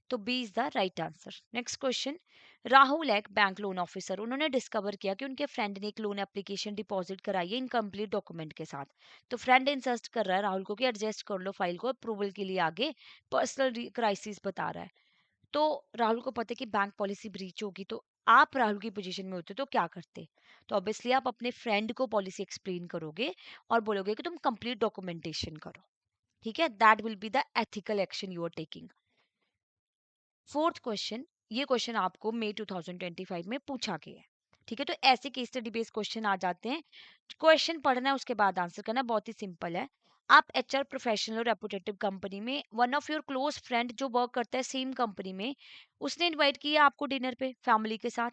तो B is the right answer. Next question. Rahul एक बैंक लोन ऑफिसर, उन्होंने डिस्कवर किया कि उनके फ्रेंड ने एक लोन एप्लीकेशन डिपॉजिट कराई है इनकम्प्लीट डॉक्यूमेंट के साथ। तो फ्रेंड इंसिस्ट कर रहा है राहुल को कि एडजस्ट कर लो फाइल को अप्रूवल के लिए आगे, पर्सनल क्राइसिस बता रहा है। तो राहुल को पता है कि बैंक पॉलिसी ब्रीच होगी, तो आप राहुल की पोजीशन में होते तो क्या करते? तो ऑब्वियसली आप अपने फ्रेंड को पॉलिसी एक्सप्लेन करोगे और बोलोगे कि तुम कंप्लीट डॉक्यूमेंटेशन करो। ठीक है, that will be the ethical action you are taking. Fourth question, ये क्वेश्चन आपको मई 2025 में पूछा गया है। ठीक है, तो ऐसे केस स्टडी बेस्ड क्वेश्चन आ जाते हैं। क्वेश्चन पढ़ना है उसके बाद आंसर करना, बहुत ही सिंपल है। आप एचआर प्रोफेशनल और रेपुटेटिव कंपनी में, one of your close friend जो वर्क करता है सेम कंपनी में, उसने इनवाइट किया आपको डिनर पे फैमिली के साथ।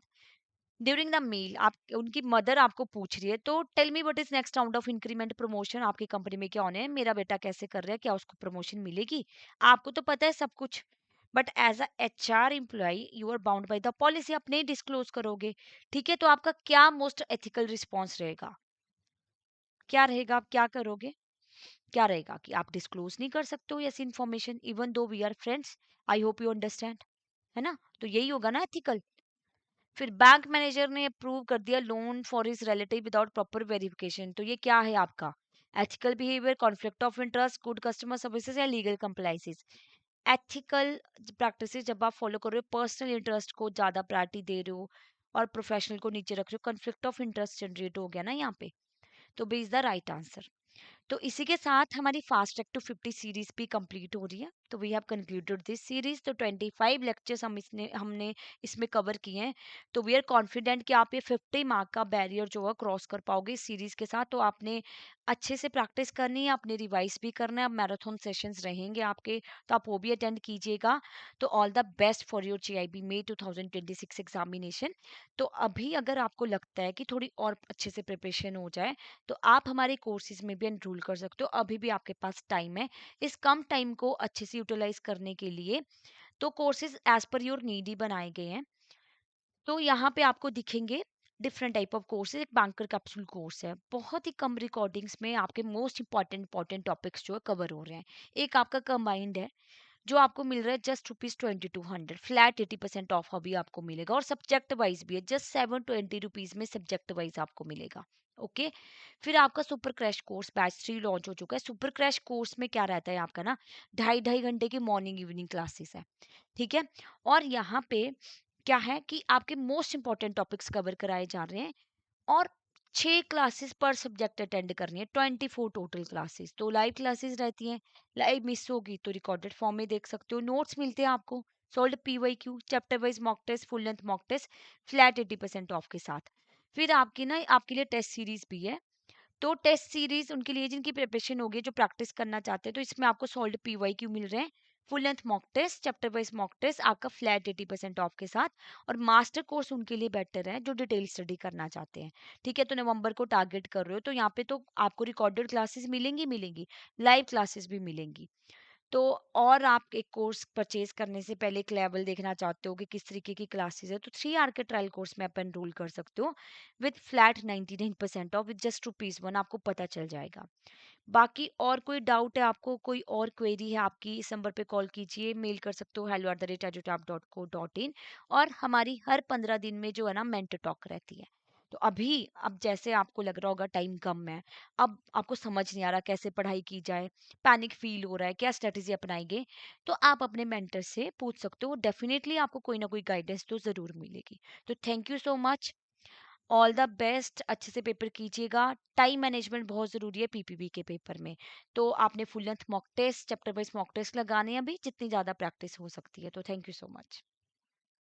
ड्यूरिंग द मील आप, उनकी मदर आपको पूछ रही है, तो tell me what is next round of increment promotion, आपकी कंपनी में क्या होने हैं, मेरा बेटा कैसे कर रहा है, क्या उसको प्रमोशन मिलेगी? आपको तो पता है सब कुछ, but as a HR employee you are bound by the policy, आप नहीं डिस्क्लोज करोगे। ठीक है, तो आपका क्या मोस्ट एथिकल रिस्पॉन्स रहेगा? क्या रहेगा? आप क्या करोगे? क्या रहेगा कि आप डिस्क्लोज नहीं कर सकते हो ऐसी information even though we are friends. I hope you understand, है ना? तो यही होगा ना एथिकल। फिर बैंक मैनेजर ने अप्रूव कर दिया loan for his relative without proper verification, तो ये क्या है आपका? Ethical behaviour, conflict of interest, good customer services या लीगल कंप्लाइंसेस? एथिकल प्रैक्टिसेस जब आप फॉलो कर रहे हो, पर्सनल इंटरेस्ट को ज्यादा प्रायोरिटी दे रहे हो और प्रोफेशनल को नीचे रख रहे हो, कॉन्फ्लिक्ट ऑफ इंटरेस्ट जनरेट हो गया ना यहाँ पे। तो B is the right answer. तो इसी के साथ हमारी फास्ट ट्रैक टू 50 सीरीज भी कंप्लीट हो रही है। तो we have concluded this series. तो 25 लेक्चर्स हमने इसमें कवर किए हैं। तो वी आर कॉन्फिडेंट कि आप ये 50 मार्क का बैरियर जो है क्रॉस कर पाओगे इस सीरीज के साथ। तो आपने अच्छे से प्रैक्टिस करनी है, आपने रिवाइज भी करना है। अब मैराथन सेशंस रहेंगे आपके, तो आप वो भी अटेंड कीजिएगा। तो all the best for your GIB may 2026 examination. तो अभी अगर आपको लगता है कि थोड़ी और अच्छे से प्रिपरेशन हो जाए, तो आप हमारे कोर्सेज में भी एनरोल कर सकते हो, अभी भी आपके पास टाइम है। इस कम टाइम को अच्छे से यूटिलाइज करने के लिए तो courses as per your need ही बनाए गए हैं। तो यहाँ पे आपको दिखेंगे डिफरेंट टाइप ऑफ कोर्सेज। एक बैंकर कैप्सूल कोर्स है, बहुत ही कम रिकॉर्डिंग्स में आपके मोस्ट इंपॉर्टेंट टॉपिक्स जो है कवर हो रहे हैं। एक आपका कंबाइंड है जो आपको मिल रहा है जस्ट ₹2200 फ्लैट 80% ऑफ अभी आपको मिलेगा, और सब्जेक्ट वाइज भी है, जस्ट 720 में सब्जेक्ट वाइज आपको मिलेगा। ओके। फिर आपका super crash course batch 3 launch हो चुका है। सुपर क्रैश कोर्स में क्या रहता है आपका ना, ढाई ढाई घंटे की मॉर्निंग इवनिंग क्लासेस है। ठीक है, और यहाँ पे क्या है कि आपके मोस्ट इंपॉर्टेंट टॉपिक्स कवर कराए जा रहे हैं, और 6 क्लासेस पर सब्जेक्ट अटेंड करनी है, 24 टोटल क्लासेस। तो लाइव क्लासेस रहती हैं, लाइव मिस होगी तो रिकॉर्डेड फॉर्म में देख सकते हो, नोट्स मिलते हैं आपको solved PYQ, chapter wise mock test, full length mock test, flat 80% off के साथ। फिर आपकी ना आपके लिए टेस्ट सीरीज भी है। तो टेस्ट सीरीज उनके लिए जिनकी प्रिपरेशन होगी, जो प्रैक्टिस करना चाहते हैं, तो इसमें आपको सोल्ड PYQ मिल रहे हैं, full length mock test, chapter wise mock test आपका फ्लैट 80% ऑफ के साथ। और मास्टर कोर्स उनके लिए बेटर है जो डिटेल स्टडी करना चाहते हैं। ठीक है, तो नवंबर को टारगेट कर रहे हो तो यहाँ पे तो आपको रिकॉर्डेड क्लासेस मिलेंगी मिलेंगी, लाइव क्लासेस भी मिलेंगी। तो और आप एक कोर्स परचेज करने से पहले एक लेवल देखना चाहते हो कि किस तरीके की क्लासेस है, तो 3 आवर के ट्रायल कोर्स में आप एनरोल कर सकते हो with flat 99% of, with just rupees 1 आपको पता चल जाएगा। बाकी और कोई डाउट है आपको, कोई और क्वेरी है आपकी, इस नंबर पे कॉल कीजिए, मेल कर सकते हो hello@edutap.co.in। और हमारी हर 15 दिन में जो है ना मेंटर टॉक रहती है। तो अभी अब जैसे आपको लग रहा होगा टाइम कम है, अब आपको समझ नहीं आ रहा कैसे पढ़ाई की जाए, पैनिक फील हो रहा है, क्या स्ट्रेटेजी अपनाएंगे, तो आप अपने मेंटर से पूछ सकते हो, डेफिनेटली आपको कोई ना कोई गाइडेंस तो ज़रूर मिलेगी। तो thank you so much, all the best, अच्छे से पेपर कीजिएगा। टाइम मैनेजमेंट बहुत ज़रूरी है PPB के पेपर में। तो आपने full length mock test, chapter wise mock test लगाने हैं अभी, जितनी ज़्यादा प्रैक्टिस हो सकती है। तो थैंक यू सो मच।